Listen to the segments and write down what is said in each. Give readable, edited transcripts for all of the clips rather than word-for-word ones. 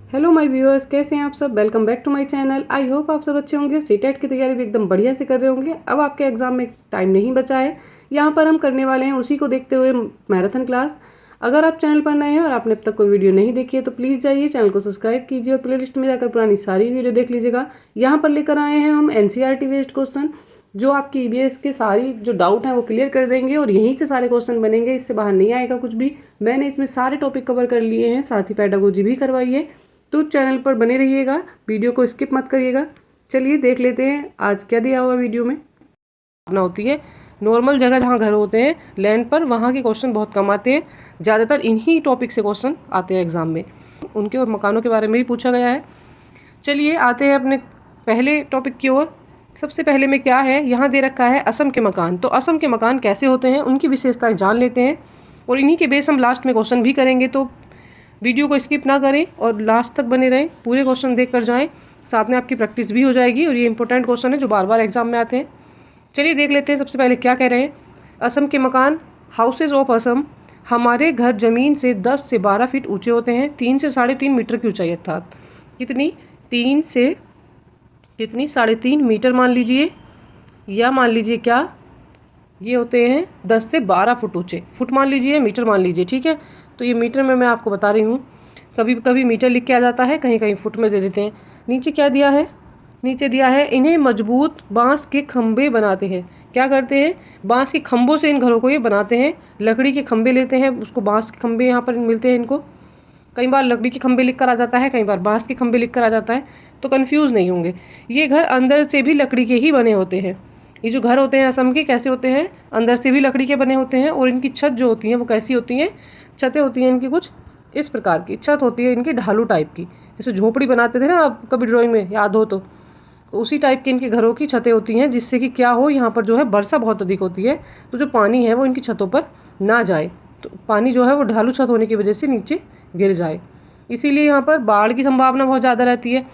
Hello my viewers, कैसे हैं आप सब। Welcome back to my channel. I hope आप सब अच्छे होंगे। सीटेट की तैयारी भी एकदम बढ़िया से कर रहे होंगे। अब आपके एग्जाम में टाइम नहीं बचा है। यहाँ पर हम करने वाले हैं उसी को देखते हुए मैराथन क्लास। अगर आप चैनल पर नए हैं और आपने अब तक कोई वीडियो नहीं देखी है तो प्लीज़ जाइए चैनल को सब्सक्राइब कीजिए और प्ले लिस्ट में जाकर पुरानी सारी वीडियो देख लीजिएगा। यहाँ पर लेकर आए हैं हम NCERT बेस्ड क्वेश्चन जो आपकी EVS के सारी जो डाउट हैं वो क्लियर कर देंगे और यहीं से सारे क्वेश्चन बनेंगे। इससे बाहर नहीं आएगा कुछ भी। मैंने इसमें सारे टॉपिक कवर कर लिए हैं, साथ ही पेडागोजी भी करवाई है। तो चैनल पर बने रहिएगा, वीडियो को स्किप मत करिएगा। चलिए देख लेते हैं आज क्या दिया हुआ वीडियो में। ना होती है नॉर्मल जगह जहाँ घर होते हैं लैंड पर, वहाँ के क्वेश्चन बहुत कम आते हैं। ज़्यादातर इन्हीं टॉपिक से क्वेश्चन आते हैं एग्जाम में। उनके और मकानों के बारे में भी पूछा गया है। चलिए आते हैं अपने पहले टॉपिक की ओर। सबसे पहले में क्या है, यहाँ दे रखा है असम के मकान। तो असम के मकान कैसे होते हैं, उनकी विशेषताएं जान लेते हैं और इन्हीं के बेस हम लास्ट में क्वेश्चन भी करेंगे। तो वीडियो को स्किप ना करें और लास्ट तक बने रहें, पूरे क्वेश्चन देख कर जाएँ। साथ में आपकी प्रैक्टिस भी हो जाएगी और ये इंपॉर्टेंट क्वेश्चन है जो बार बार एग्जाम में आते हैं। चलिए देख लेते हैं सबसे पहले क्या कह रहे हैं। असम के मकान, हाउसेज ऑफ असम, हमारे घर ज़मीन से 10 से 12 फीट ऊंचे होते हैं। 3 से 3.5 मीटर की ऊंचाई, अर्थात कितनी, 3 से कितनी 3.5 मीटर मान लीजिए, या मान लीजिए क्या, ये होते हैं 10 से 12 फुट ऊंचे। फुट मान लीजिए, मीटर मान लीजिए, ठीक है। तो ये मीटर में मैं आपको बता रही हूँ, कभी कभी मीटर लिख के आ जाता है, कहीं कहीं फुट में दे देते हैं। नीचे क्या दिया है, नीचे दिया है इन्हें मजबूत बांस के खंभे बनाते हैं। क्या करते हैं, बांस के खंभों से इन घरों को ये बनाते हैं। लकड़ी के खंभे लेते हैं, उसको बांस के खंभे यहाँ पर मिलते हैं इनको। कई बार लकड़ी के खंभे लिख कर आ जाता है, कई बार बांस के खंभे लिख कर आ जाता है, तो कन्फ्यूज़ नहीं होंगे। ये घर अंदर से भी लकड़ी के ही बने होते हैं। ये जो घर होते हैं असम के कैसे होते हैं, अंदर से भी लकड़ी के बने होते हैं। और इनकी छत जो होती हैं वो कैसी होती हैं, छतें होती हैं इनकी कुछ इस प्रकार की। छत होती है इनकी ढालू टाइप की, जैसे झोपड़ी बनाते थे ना आप कभी ड्राइंग में याद हो तो उसी टाइप की इनके घरों की छतें होती हैं, जिससे कि क्या हो, यहाँ पर जो है वर्षा बहुत अधिक होती है तो जो पानी है वो इनकी छतों पर ना जाए। तो पानी जो है वो ढालू छत होने की वजह से नीचे गिर जाए। इसीलिए यहाँ पर बाढ़ की संभावना बहुत ज़्यादा रहती है।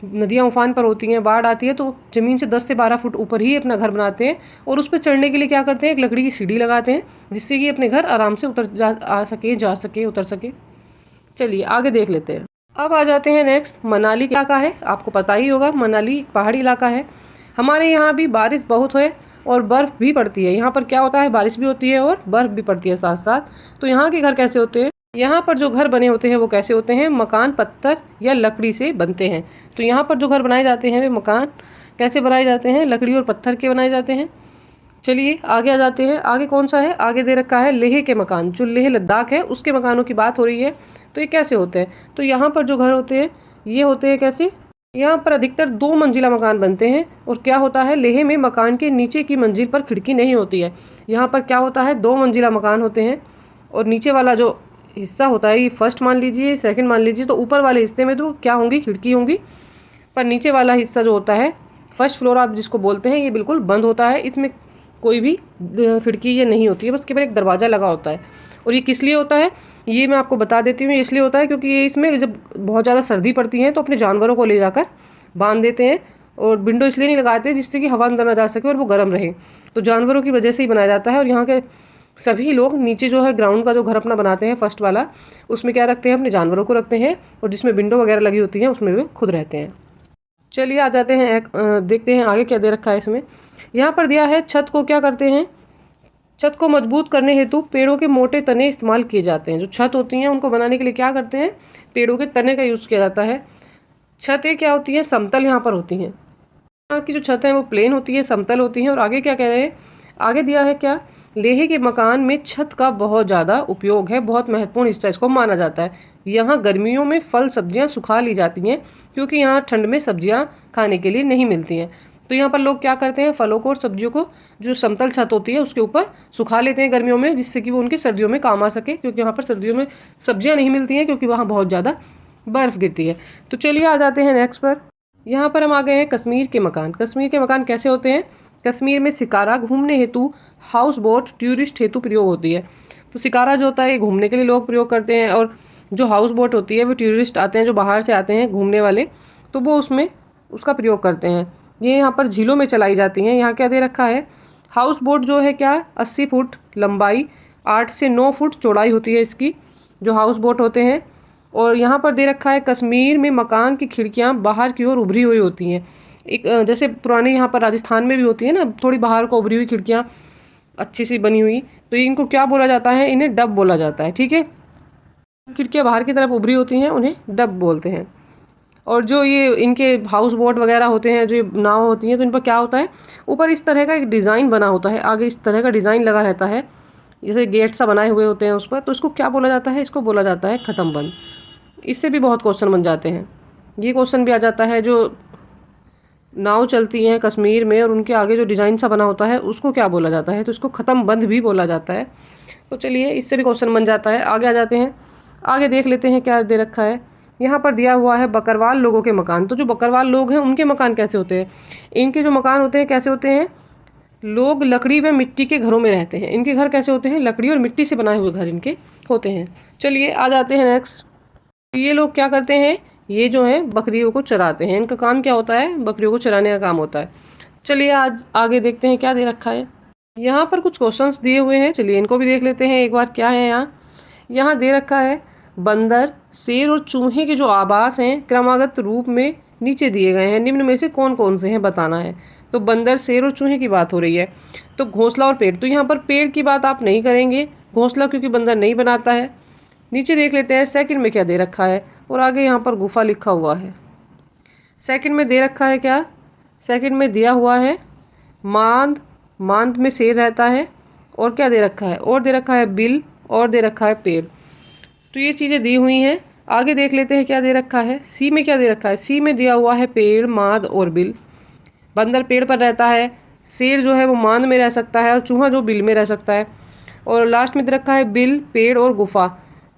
नदियाँ उफान पर होती हैं, बाढ़ आती है तो ज़मीन से 10 से 12 फुट ऊपर ही अपना घर बनाते हैं। और उस पर चढ़ने के लिए क्या करते हैं, एक लकड़ी की सीढ़ी लगाते हैं, जिससे कि अपने घर आराम से आ सके उतर सके। चलिए आगे देख लेते हैं। अब आ जाते हैं नेक्स्ट, मनाली का इलाका है। आपको पता ही होगा मनाली एक पहाड़ी इलाका है। हमारे यहाँ भी बारिश बहुत है और बर्फ़ भी पड़ती है। यहाँ पर क्या होता है, बारिश भी होती है और बर्फ़ भी पड़ती है साथ साथ। तो यहाँ के घर कैसे होते हैं, यहाँ पर जो घर बने होते हैं वो कैसे होते हैं, मकान पत्थर या लकड़ी से बनते हैं। तो यहाँ पर जो घर बनाए जाते हैं वे मकान कैसे बनाए जाते हैं, लकड़ी और पत्थर के बनाए जाते हैं। चलिए आगे आ जाते हैं। आगे कौन सा है, आगे दे रखा है लेह के मकान। जो लेह लद्दाख है उसके मकानों की बात हो रही है। तो ये कैसे होते हैं, तो यहाँ पर जो घर होते हैं ये होते हैं कैसे, यहाँ पर अधिकतर 2 मंजिला मकान बनते हैं। और क्या होता है, लेह में मकान के नीचे की मंजिल पर खिड़की नहीं होती है। यहाँ पर क्या होता है, 2 मंजिला मकान होते हैं और नीचे वाला जो हिस्सा होता है, ये फर्स्ट मान लीजिए, सेकंड मान लीजिए, तो ऊपर वाले हिस्से में तो क्या होंगी, खिड़की होंगी। पर नीचे वाला हिस्सा जो होता है, फर्स्ट फ्लोर आप जिसको बोलते हैं, ये बिल्कुल बंद होता है। इसमें कोई भी खिड़की ये नहीं होती है, बस केवल एक दरवाज़ा लगा होता है। और ये किस लिए होता है, ये मैं आपको बता देती हूँ। इसलिए होता है क्योंकि ये इसमें जब बहुत ज़्यादा सर्दी पड़ती है तो अपने जानवरों को ले जाकर बांध देते हैं। और विंडो इसलिए नहीं लगाते जिससे कि हवा अंदर ना जा सके और वो गर्म रहे। तो जानवरों की वजह से ही बनाया जाता है। और यहाँ के सभी लोग नीचे जो है ग्राउंड का जो घर अपना बनाते हैं फर्स्ट वाला, उसमें क्या रखते हैं, अपने जानवरों को रखते हैं। और जिसमें विंडो वगैरह लगी होती हैं उसमें वे खुद रहते हैं। चलिए आ जाते हैं, देखते हैं आगे क्या दे रखा है इसमें। यहाँ पर दिया है छत को क्या करते हैं, छत को मजबूत करने हेतु पेड़ों के मोटे तने इस्तेमाल किए जाते हैं। जो छत होती हैं उनको बनाने के लिए क्या करते हैं, पेड़ों के तने का यूज़ किया जाता है। छतें क्या होती हैं, समतल यहाँ पर होती हैं। यहाँ की जो छत है वो प्लेन होती है, समतल होती हैं। और आगे क्या कह रहे हैं, आगे दिया है क्या, लेह के मकान में छत का बहुत ज़्यादा उपयोग है, बहुत महत्वपूर्ण हिस्सा इसको माना जाता है। यहाँ गर्मियों में फल सब्जियाँ सुखा ली जाती हैं क्योंकि यहाँ ठंड में सब्जियाँ खाने के लिए नहीं मिलती हैं। तो यहाँ पर लोग क्या करते हैं, फलों को और सब्जियों को जो समतल छत होती है उसके ऊपर सुखा लेते हैं गर्मियों में, जिससे कि वो उनकी सर्दियों में काम आ सके। क्योंकि यहाँ पर सर्दियों में सब्जियाँ नहीं मिलती हैं क्योंकि वहाँ बहुत ज़्यादा बर्फ़ गिरती है। तो चलिए आ जाते हैं नेक्स्ट पर। यहाँ पर हम आ गए हैं कश्मीर के मकान। कश्मीर के मकान कैसे होते हैं, कश्मीर में शिकारा घूमने हेतु हाउस बोट टूरिस्ट हेतु प्रयोग होती है। तो शिकारा जो होता है ये घूमने के लिए लोग प्रयोग करते हैं। और जो हाउस बोट होती है वो टूरिस्ट आते हैं, जो बाहर से आते हैं घूमने वाले, तो वो उसमें उसका प्रयोग करते हैं। ये यहाँ पर झीलों में चलाई जाती हैं। यहाँ क्या दे रखा है, हाउस बोट जो है क्या, 80 फुट लंबाई, 8 से 9 फुट चौड़ाई होती है इसकी। जो हाउस बोट होते हैं और यहाँ पर दे रखा है कश्मीर में मकान की खिड़कियाँ बाहर की ओर उभरी हुई होती हैं। एक जैसे पुराने यहाँ पर राजस्थान में भी होती है ना, थोड़ी बाहर को उभरी हुई खिड़कियाँ अच्छी सी बनी हुई, तो इनको क्या बोला जाता है? इन्हें डब बोला जाता है। ठीक है, खिड़कियाँ बाहर की तरफ उभरी होती हैं उन्हें डब बोलते हैं। और जो ये इनके हाउस बोट वगैरह होते हैं, जो ये नाव होती हैं, तो इन पर क्या होता है? ऊपर इस तरह का एक डिज़ाइन बना होता है, आगे इस तरह का डिज़ाइन लगा रहता है, जैसे गेट सा बनाए हुए होते हैं उस पर। तो इसको क्या बोला जाता है? इसको बोला जाता है ख़त्म बंद। इससे भी बहुत क्वेश्चन बन जाते हैं। ये क्वेश्चन भी आ जाता है, जो नाव चलती हैं कश्मीर में और उनके आगे जो डिज़ाइन सा बना होता है उसको क्या बोला जाता है? तो इसको ख़त्म बंद भी बोला जाता है। तो चलिए, इससे भी क्वेश्चन बन जाता है। आगे आ जाते हैं, आगे देख लेते हैं क्या दे रखा है। यहाँ पर दिया हुआ है बकरवाल लोगों के मकान। तो जो बकरवाल लोग हैं उनके मकान कैसे होते हैं? इनके जो मकान होते हैं कैसे होते हैं? लोग लकड़ी व मिट्टी के घरों में रहते हैं। इनके घर कैसे होते हैं? लकड़ी और मिट्टी से बनाए हुए घर इनके होते हैं। चलिए आ जाते हैं नेक्स्ट। ये लोग क्या करते हैं? ये जो है बकरियों को चराते हैं। इनका काम क्या होता है? बकरियों को चराने का काम होता है। चलिए आज आगे देखते हैं क्या दे रखा है। यहाँ पर कुछ क्वेश्चंस दिए हुए हैं, चलिए इनको भी देख लेते हैं एक बार क्या है। यहाँ दे रखा है बंदर, शेर और चूहे के जो आवास हैं क्रमागत रूप में नीचे दिए गए हैं, निम्न में से कौन कौन से हैं बताना है। तो बंदर, शेर और चूहे की बात हो रही है। तो घोंसला और पेड़, तो यहाँ पर पेड़ की बात आप नहीं करेंगे, घोंसला क्योंकि बंदर नहीं बनाता है। नीचे देख लेते हैं सेकंड में क्या दे रखा है, और आगे यहाँ पर गुफा लिखा हुआ है। सेकंड में दे रखा है क्या? सेकंड में दिया हुआ है मांद, मांद में शेर रहता है। और क्या दे रखा है? और दे रखा है बिल, और दे रखा है पेड़। तो ये चीज़ें दी हुई हैं। आगे देख लेते हैं क्या दे रखा है। सी में क्या दे रखा है? सी में दिया हुआ है पेड़, मांद और बिल। बंदर पेड़ पर रहता है, शेर जो है वो मांद में रह सकता है, और चूहा जो बिल में रह सकता है। और लास्ट में दे रखा है बिल, पेड़ और गुफा।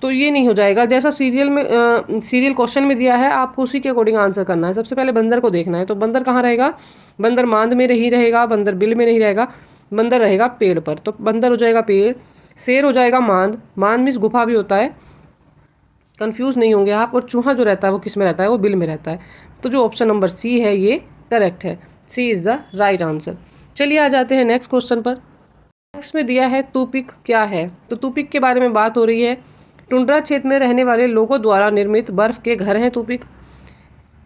तो ये नहीं हो जाएगा, जैसा सीरियल क्वेश्चन में दिया है आपको उसी के अकॉर्डिंग आंसर करना है। सबसे पहले बंदर को देखना है, तो बंदर कहाँ रहेगा? बंदर मांद में नहीं रहेगा, बंदर बिल में नहीं रहेगा, बंदर रहेगा पेड़ पर। तो बंदर हो जाएगा पेड़, शेर हो जाएगा मांद, मांद मीन्स गुफा भी होता है, कंफ्यूज नहीं होंगे आप। और चूहा जो रहता है वो किस में रहता है? वो बिल में रहता है। तो जो ऑप्शन नंबर सी है ये करेक्ट है, सी इज़ द राइट आंसर। चलिए आ जाते हैं नेक्स्ट क्वेश्चन पर। नेक्स्ट में दिया है तूपिक क्या है। तो तूपिक के बारे में बात हो रही है। टुंड्रा क्षेत्र में रहने वाले लोगों द्वारा निर्मित बर्फ के घर हैं तूपिक,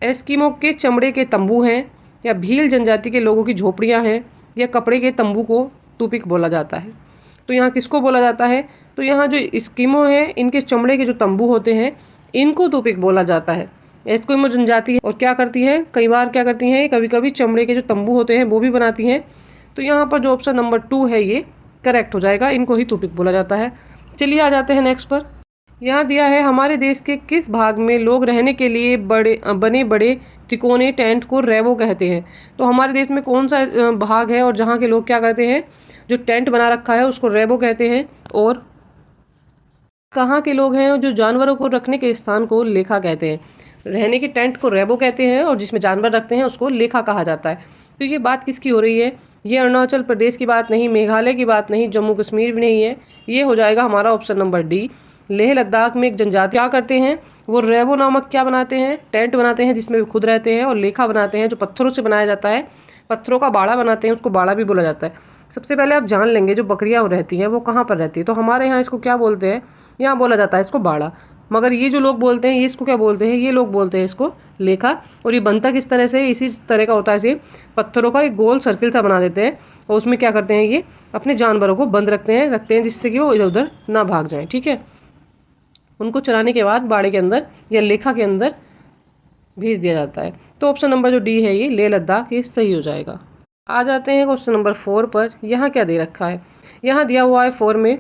एस्किमो के चमड़े के तंबू हैं, या भील जनजाति के लोगों की झोपड़ियाँ हैं, या कपड़े के तंबू को तूपिक बोला जाता है। तो यहाँ किसको बोला जाता है? तो यहाँ जो एस्किमो हैं इनके चमड़े के जो तंबू होते हैं इनको तूपिक बोला जाता है। एस्किमो जनजाति है और क्या करती है, कई बार क्या करती हैं, कभी कभी चमड़े के जो तंबू होते हैं वो भी बनाती हैं। तो यहाँ पर जो ऑप्शन नंबर 2 है ये करेक्ट हो जाएगा, इनको ही तूपिक बोला जाता है। चलिए आ जाते हैं नेक्स्ट पर। यहाँ दिया है हमारे देश के किस भाग में लोग रहने के लिए बने बड़े तिकोने टेंट को रैवो कहते हैं। तो हमारे देश में कौन सा भाग है और जहाँ के लोग क्या करते हैं, जो टेंट बना रखा है उसको रैवो कहते हैं। और कहाँ के लोग हैं जो जानवरों को रखने के स्थान को लेखा कहते हैं। रहने के टेंट को रैवो कहते हैं और जिसमें जानवर रखते हैं उसको लेखा कहा जाता है। तो ये बात किसकी हो रही है? ये अरुणाचल प्रदेश की बात नहीं, मेघालय की बात नहीं, जम्मू कश्मीर भी नहीं है। ये हो जाएगा हमारा option number D. Leh Ladakh में एक जनजाति क्या करते हैं, वो रैवो नामक क्या बनाते हैं, टेंट बनाते हैं जिसमें वे खुद रहते हैं, और लेखा बनाते हैं जो पत्थरों से बनाया जाता है, पत्थरों का बाड़ा बनाते हैं, उसको बाड़ा भी बोला जाता है। सबसे पहले आप जान लेंगे जो बकरियाँ रहती हैं वो कहाँ पर रहती है। तो हमारे यहाँ इसको क्या बोलते हैं, यहाँ बोला जाता है इसको बाड़ा, मगर ये जो लोग बोलते हैं ये इसको क्या बोलते हैं, ये लोग बोलते हैं इसको लेखा। और ये बनता किस तरह से, इसी तरह का होता है। इसे पत्थरों का एक गोल सर्किल सा बना देते हैं और उसमें क्या करते हैं, ये अपने जानवरों को बंद रखते हैं जिससे कि वो इधर उधर ना भाग जाएं। ठीक है, उनको चराने के बाद बाड़े के अंदर या लेखा के अंदर भेज दिया जाता है। तो ऑप्शन नंबर जो डी है ये लेह लद्दाख, ये सही हो जाएगा। आ जाते हैं क्वेश्चन नंबर 4 पर। यहाँ क्या दे रखा है, यहाँ दिया हुआ है 4 में,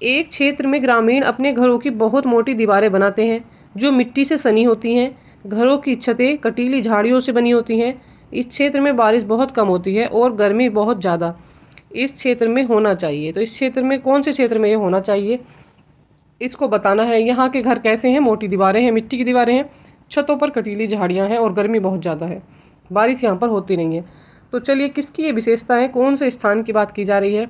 एक क्षेत्र में ग्रामीण अपने घरों की बहुत मोटी दीवारें बनाते हैं जो मिट्टी से सनी होती हैं। घरों की छतें कटीली झाड़ियों से बनी होती हैं। इस क्षेत्र में बारिश बहुत कम होती है और गर्मी बहुत ज़्यादा इस क्षेत्र में होना चाहिए। तो इस क्षेत्र में कौन से क्षेत्र में ये होना चाहिए, इसको बताना है। यहाँ के घर कैसे हैं, मोटी दीवारें हैं, मिट्टी की दीवारें हैं, छतों पर कटीली झाड़ियाँ हैं और गर्मी बहुत ज़्यादा है, बारिश यहाँ पर होती नहीं है। तो चलिए किसकी ये विशेषता है, कौन से स्थान की बात की जा रही है।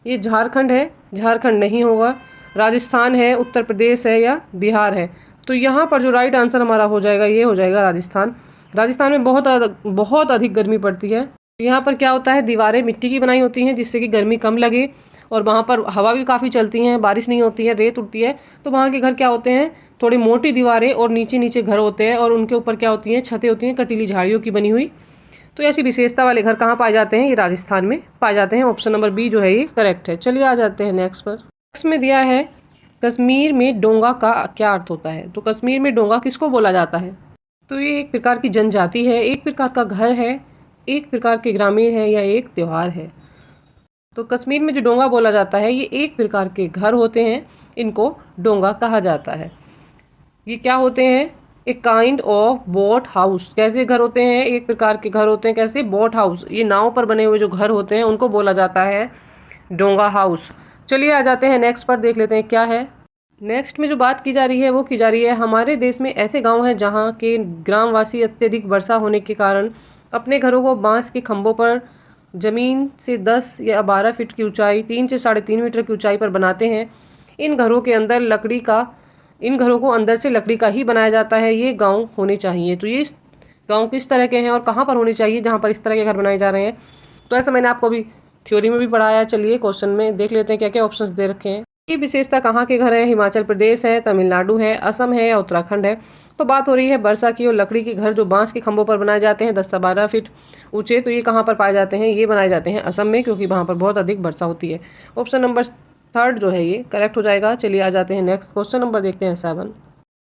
ये झारखंड है, झारखंड नहीं होगा, राजस्थान है, उत्तर प्रदेश है या बिहार है। तो यहाँ पर जो राइट आंसर हमारा हो जाएगा ये हो जाएगा राजस्थान। राजस्थान में बहुत अधिक गर्मी पड़ती है। यहाँ पर क्या होता है, दीवारें मिट्टी की बनाई होती हैं जिससे कि गर्मी कम लगे, और वहाँ पर हवा भी काफ़ी चलती हैं, बारिश नहीं होती है, रेत उड़ती है। तो वहाँ के घर क्या होते हैं, थोड़ी मोटी दीवारें और नीचे नीचे घर होते हैं और उनके ऊपर क्या होती हैं, छतें होती हैं कटीली झाड़ियों की बनी हुई। तो ऐसी विशेषता वाले घर कहाँ पाए जाते हैं, ये राजस्थान में पाए जाते हैं। ऑप्शन नंबर बी जो है ये करेक्ट है। चलिए आ जाते हैं नेक्स्ट पर। नेक्स्ट में दिया है कश्मीर में डोंगा का क्या अर्थ होता है। तो कश्मीर में डोंगा किसको बोला जाता है। तो ये एक प्रकार की जनजाति है, एक प्रकार का घर है, एक प्रकार के ग्रामीण है या एक त्योहार है। तो कश्मीर में जो डोंगा बोला जाता है ये एक प्रकार के घर होते हैं, इनको डोंगा कहा जाता है। ये क्या होते हैं, एक काइंड ऑफ बोट हाउस। कैसे घर होते हैं, एक प्रकार के घर होते हैं, कैसे, बोट हाउस। ये नाव पर बने हुए जो घर होते हैं उनको बोला जाता है डोंगा हाउस। चलिए आ जाते हैं नेक्स्ट पर, देख लेते हैं क्या है। नेक्स्ट में जो बात की जा रही है वो की जा रही है हमारे देश में ऐसे गांव हैं जहां के ग्रामवासी अत्यधिक वर्षा होने के कारण अपने घरों को बांस के खंभों पर जमीन से 10 या 12 फीट की ऊंचाई, 3 से 3.5 मीटर की ऊंचाई पर बनाते हैं। इन घरों को अंदर से लकड़ी का ही बनाया जाता है। ये गांव होने चाहिए। तो ये गांव किस तरह के हैं और कहाँ पर होने चाहिए जहाँ पर इस तरह के घर बनाए जा रहे हैं। तो ऐसा मैंने आपको अभी थ्योरी में भी पढ़ाया। चलिए क्वेश्चन में देख लेते हैं क्या क्या ऑप्शंस दे रखे हैं। ये विशेषता कहाँ के घर है, हिमाचल प्रदेश है, तमिलनाडु है, असम है या उत्तराखंड है। तो बात हो रही है वर्षा की और लकड़ी के घर जो बांस के खंभों पर बनाए जाते हैं 10 से 12 फीट ऊंचे। तो ये कहाँ पर पाए जाते हैं, ये बनाए जाते हैं असम में, क्योंकि वहाँ पर बहुत अधिक वर्षा होती है। ऑप्शन नंबर 3 जो है ये करेक्ट हो जाएगा। चलिए आ जाते हैं नेक्स्ट क्वेश्चन नंबर, देखते हैं 7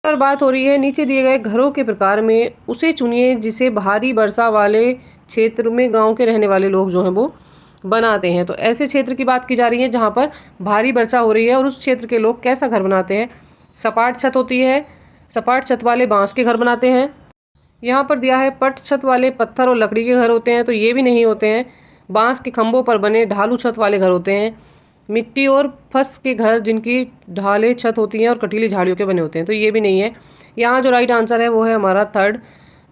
पर। बात हो रही है नीचे दिए गए घरों के प्रकार में उसे चुनिए जिसे भारी वर्षा वाले क्षेत्र में गाँव के रहने वाले लोग जो हैं वो बनाते हैं। तो ऐसे क्षेत्र की बात की जा रही है जहाँ पर भारी वर्षा हो रही है और उस क्षेत्र के लोग कैसा घर बनाते हैं। सपाट छत होती है, सपाट छत वाले बांस के घर बनाते हैं। यहाँ पर दिया है पट छत वाले पत्थर और लकड़ी के घर होते हैं। तो ये भी नहीं होते हैं। बांस के खंभों पर बने ढालू छत वाले घर होते हैं। मिट्टी और फर्श के घर जिनकी ढाले छत होती हैं और कटीली झाड़ियों के बने होते हैं। तो ये भी नहीं है। यहाँ जो राइट आंसर है वो है हमारा 3,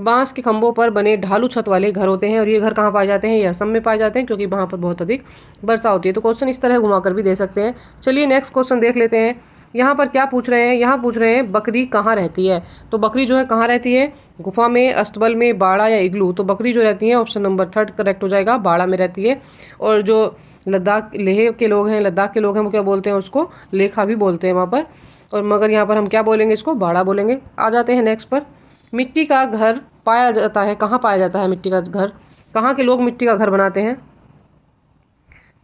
बांस के खंभों पर बने ढालू छत वाले घर होते हैं। और ये घर कहाँ पाए जाते हैं, ये असम में पाए जाते हैं, क्योंकि वहाँ पर बहुत अधिक वर्षा होती है। तो क्वेश्चन इस तरह घुमाकर भी दे सकते हैं। चलिए नेक्स्ट क्वेश्चन देख लेते हैं। यहाँ पर क्या पूछ रहे हैं, यहाँ पूछ रहे हैं बकरी कहाँ रहती है। तो बकरी जो है कहाँ रहती है, गुफा में, अस्तबल में, बाड़ा या इग्लू। तो बकरी जो रहती है ऑप्शन नंबर 3 करेक्ट हो जाएगा, बाड़ा में रहती है। और जो लद्दाख लेह के लोग हैं, लद्दाख के लोग हैं, वो क्या बोलते हैं उसको, लेखा भी बोलते हैं वहाँ पर। और मगर यहाँ पर हम क्या बोलेंगे, इसको बाड़ा बोलेंगे। आ जाते हैं नेक्स्ट पर। मिट्टी का घर पाया जाता है, कहाँ पाया जाता है मिट्टी का घर, कहाँ के लोग मिट्टी का घर बनाते हैं।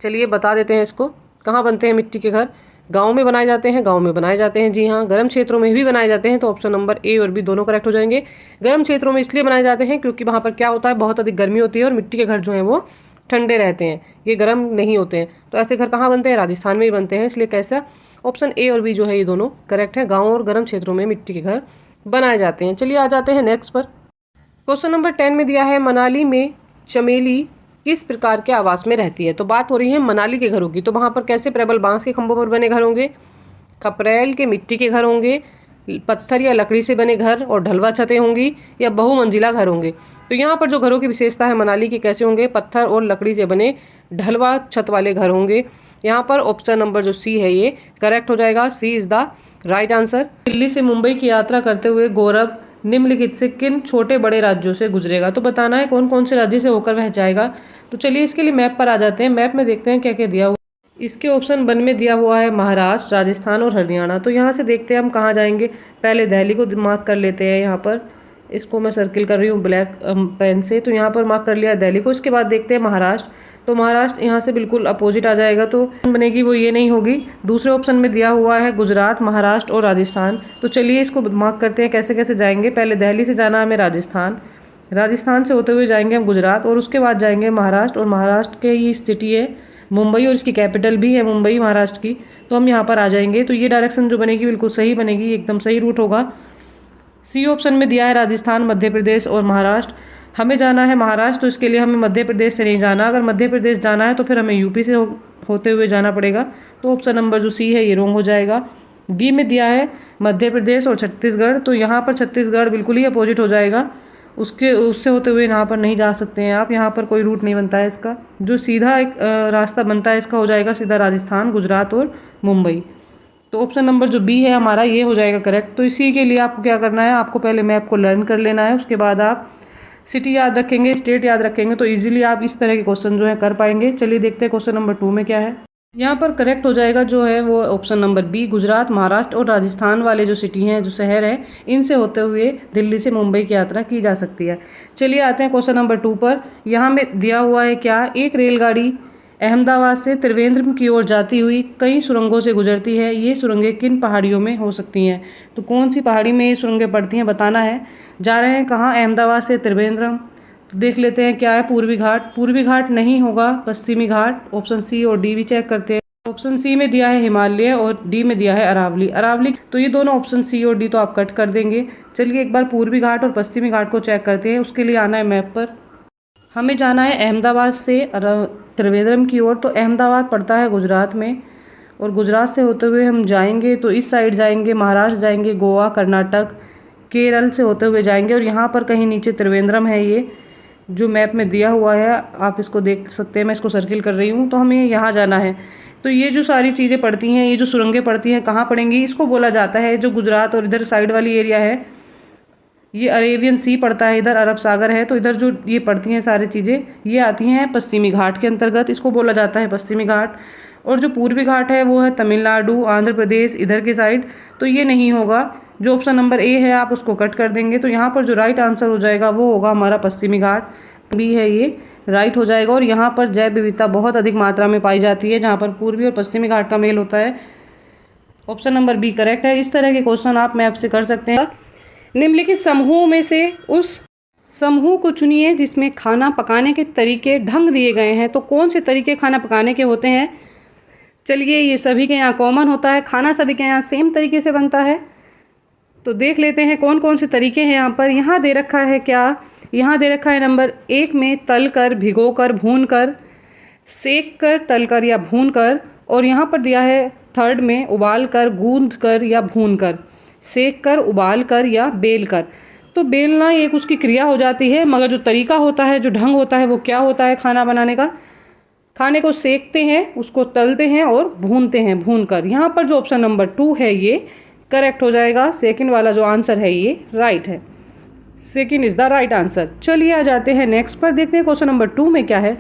चलिए बता देते हैं इसको, कहाँ बनते हैं मिट्टी के घर। गांव में बनाए जाते हैं, गांव में बनाए जाते हैं, जी हाँ। गर्म क्षेत्रों में भी बनाए जाते हैं। तो ऑप्शन नंबर ए और बी दोनों करेक्ट हो जाएंगे। गर्म क्षेत्रों में इसलिए बनाए जाते हैं क्योंकि वहाँ पर क्या होता है, बहुत अधिक गर्मी होती है और मिट्टी के घर जो हैं वो ठंडे रहते हैं, ये गर्म नहीं होते हैं। तो ऐसे घर कहाँ बनते हैं, राजस्थान में ही बनते हैं। इसलिए कैसा, ऑप्शन ए और बी जो है ये दोनों करेक्ट है। गाँव और गर्म क्षेत्रों में मिट्टी के घर बनाए जाते हैं। चलिए आ जाते हैं नेक्स्ट पर। क्वेश्चन नंबर 10 में दिया है मनाली में चमेली किस प्रकार के आवास में रहती है। तो बात हो रही है मनाली के घरों की। तो वहाँ पर कैसे, प्रबल बांस के खंभों पर बने घर होंगे, खपरेल के मिट्टी के घर होंगे, पत्थर या लकड़ी से बने घर और ढलवा छतें होंगी, या बहुमंजिला घर होंगे। तो यहाँ पर जो घरों की विशेषता है मनाली की, कैसे होंगे, पत्थर और लकड़ी से बने ढलवा छत वाले घर होंगे। यहाँ पर ऑप्शन नंबर जो सी है ये करेक्ट हो जाएगा। C is the right answer. Delhi से मुंबई की यात्रा करते हुए गौरव निम्नलिखित से किन छोटे बड़े राज्यों से गुजरेगा। तो बताना है कौन कौन से राज्य से होकर वह जाएगा। तो चलिए इसके लिए मैप पर आ जाते हैं। मैप में देखते हैं क्या क्या दिया हुआ। इसके ऑप्शन 1 में दिया हुआ है महाराष्ट्र, राजस्थान और हरियाणा। तो यहाँ से देखते हैं हम कहाँ जाएंगे। पहले दिल्ली को मार्क कर लेते हैं। यहाँ पर इसको मैं सर्किल कर रही हूँ ब्लैक पेन से। तो यहाँ पर मार्क कर लिया दिल्ली को। इसके बाद देखते हैं महाराष्ट्र। तो महाराष्ट्र यहाँ से बिल्कुल अपोजिट आ जाएगा, तो बनेगी वो ये नहीं होगी। दूसरे ऑप्शन में दिया हुआ है गुजरात, महाराष्ट्र और राजस्थान। तो चलिए इसको मार्क करते हैं कैसे कैसे जाएंगे। पहले दिल्ली से जाना है हमें राजस्थान, राजस्थान से होते हुए जाएंगे हम गुजरात और उसके बाद जाएंगे महाराष्ट्र। और महाराष्ट्र के ही सिटी है मुंबई और इसकी कैपिटल भी है मुंबई महाराष्ट्र की। तो हम यहाँ पर आ जाएंगे। तो ये डायरेक्शन जो बनेगी बिल्कुल सही बनेगी, एकदम सही रूट होगा। सी ऑप्शन में दिया है राजस्थान, मध्य प्रदेश और महाराष्ट्र। हमें जाना है महाराष्ट्र, तो इसके लिए हमें मध्य प्रदेश से नहीं जाना। अगर मध्य प्रदेश जाना है तो फिर हमें यूपी से होते हुए जाना पड़ेगा। तो ऑप्शन नंबर जो सी है ये रॉन्ग हो जाएगा। बी में दिया है मध्य प्रदेश और छत्तीसगढ़। तो यहाँ पर छत्तीसगढ़ बिल्कुल ही अपोजिट हो जाएगा, उससे होते हुए यहाँ पर नहीं जा सकते हैं आप। यहाँ पर कोई रूट नहीं बनता है इसका। जो सीधा एक रास्ता बनता है इसका हो जाएगा सीधा राजस्थान, गुजरात और मुंबई। तो ऑप्शन नंबर जो बी है हमारा ये हो जाएगा करेक्ट। तो इसी के लिए आपको क्या करना है, आपको पहले मैप को लर्न कर लेना है। उसके बाद आप सिटी याद रखेंगे, स्टेट याद रखेंगे, तो इजीली आप इस तरह के क्वेश्चन जो है कर पाएंगे। चलिए देखते हैं क्वेश्चन नंबर 2 में क्या है। यहाँ पर करेक्ट हो जाएगा जो है वो option number B, Gujarat, Maharashtra और राजस्थान वाले जो सिटी हैं, जो शहर हैं, इनसे होते हुए दिल्ली से मुंबई की यात्रा की जा सकती है। चलिए आते हैं क्वेश्चन नंबर 2 पर। यहाँ में दिया हुआ है क्या, एक रेलगाड़ी अहमदाबाद से त्रिवेंद्रम की ओर जाती हुई कई सुरंगों से गुजरती है। ये सुरंगें किन पहाड़ियों में हो सकती हैं? तो कौन सी पहाड़ी में ये सुरंगें पड़ती हैं बताना है। जा रहे हैं कहाँ, अहमदाबाद से त्रिवेंद्रम। तो देख लेते हैं क्या है, पूर्वी घाट। पूर्वी घाट नहीं होगा, पश्चिमी घाट। ऑप्शन सी और डी भी चेक करते हैं। ऑप्शन सी में दिया है हिमालय और डी में दिया है अरावली। अरावली, तो ये दोनों ऑप्शन सी और डी तो आप कट कर देंगे। चलिए एक बार पूर्वी घाट और पश्चिमी घाट को चेक करते हैं। उसके लिए आना है मैप पर, हमें जाना है अहमदाबाद से त्रिवेंद्रम की ओर। तो अहमदाबाद पड़ता है गुजरात में, और गुजरात से होते हुए हम जाएंगे तो इस साइड जाएंगे, महाराष्ट्र जाएंगे, गोवा, कर्नाटक, केरल से होते हुए जाएंगे, और यहाँ पर कहीं नीचे त्रिवेंद्रम है। ये जो मैप में दिया हुआ है आप इसको देख सकते हैं, मैं इसको सर्किल कर रही हूँ। तो हमें यहाँ जाना है। तो ये जो सारी चीज़ें पड़ती हैं, ये जो सुरंगें पड़ती हैं, कहाँ पड़ेंगी, इसको बोला जाता है, जो गुजरात और इधर साइड वाली एरिया है, ये अरेबियन सी पड़ता है, इधर अरब सागर है, तो इधर जो ये पड़ती हैं सारी चीज़ें, ये आती हैं पश्चिमी घाट के अंतर्गत, इसको बोला जाता है पश्चिमी घाट। और जो पूर्वी घाट है वो है तमिलनाडु, आंध्र प्रदेश, इधर के साइड, तो ये नहीं होगा। जो ऑप्शन नंबर ए है आप उसको कट कर देंगे। तो यहाँ पर जो राइट आंसर हो जाएगा वो होगा हमारा पश्चिमी घाट, भी है ये राइट हो जाएगा। और यहाँ पर जैव विविधता बहुत अधिक मात्रा में पाई जाती है, जहाँ पर पूर्वी और पश्चिमी घाट का मेल होता है। ऑप्शन नंबर बी करेक्ट है। इस तरह के क्वेश्चन आप मैप से कर सकते हैं। निम्नलिखित समूहों में से उस समूह को चुनिए जिसमें खाना पकाने के तरीके ढंग दिए गए हैं। तो कौन से तरीके खाना पकाने के होते हैं? चलिए, ये सभी के यहाँ कॉमन होता है, खाना सभी के यहाँ सेम तरीके से बनता है। तो देख लेते हैं कौन कौन से तरीके हैं यहाँ पर। यहाँ दे रखा है क्या, यहाँ दे रखा है नंबर 1 में तल कर, भिगो कर, भून कर, सेक कर, तल कर या भून कर। और यहाँ पर दिया है 3rd में उबाल कर, गूंद कर या भून कर, सेक कर, उबाल कर या बेल कर। तो बेलना एक उसकी क्रिया हो जाती है, मगर जो तरीका होता है, जो ढंग होता है, वो क्या होता है खाना बनाने का? खाने को सेकते हैं, उसको तलते हैं और भूनते हैं, भून कर। यहाँ पर जो ऑप्शन नंबर 2 है ये करेक्ट हो जाएगा। सेकंड वाला जो आंसर है ये राइट है। Second is the right answer. चलिए आ जाते हैं नेक्स्ट पर, देखते हैं क्वेश्चन नंबर 2 में क्या है।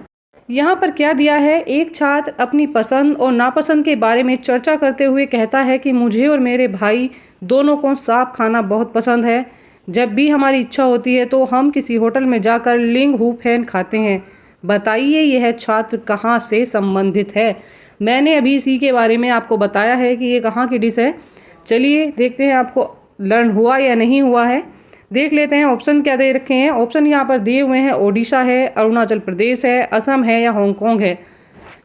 यहाँ पर क्या दिया है, एक छात्र अपनी पसंद और नापसंद के बारे में चर्चा करते हुए कहता है कि मुझे और मेरे भाई दोनों को साफ खाना बहुत पसंद है। जब भी हमारी इच्छा होती है तो हम किसी होटल में जाकर लिंग हूप हैन खाते हैं। बताइए यह छात्र कहाँ से संबंधित है? मैंने अभी इसी के बारे में आपको बताया है कि ये कहाँ की डिश है। चलिए देखते हैं आपको लर्न हुआ या नहीं हुआ है। देख लेते हैं ऑप्शन क्या दे रखे हैं। ऑप्शन यहाँ पर दिए हुए हैं, ओडिशा है, अरुणाचल प्रदेश है, असम है या हांगकांग है।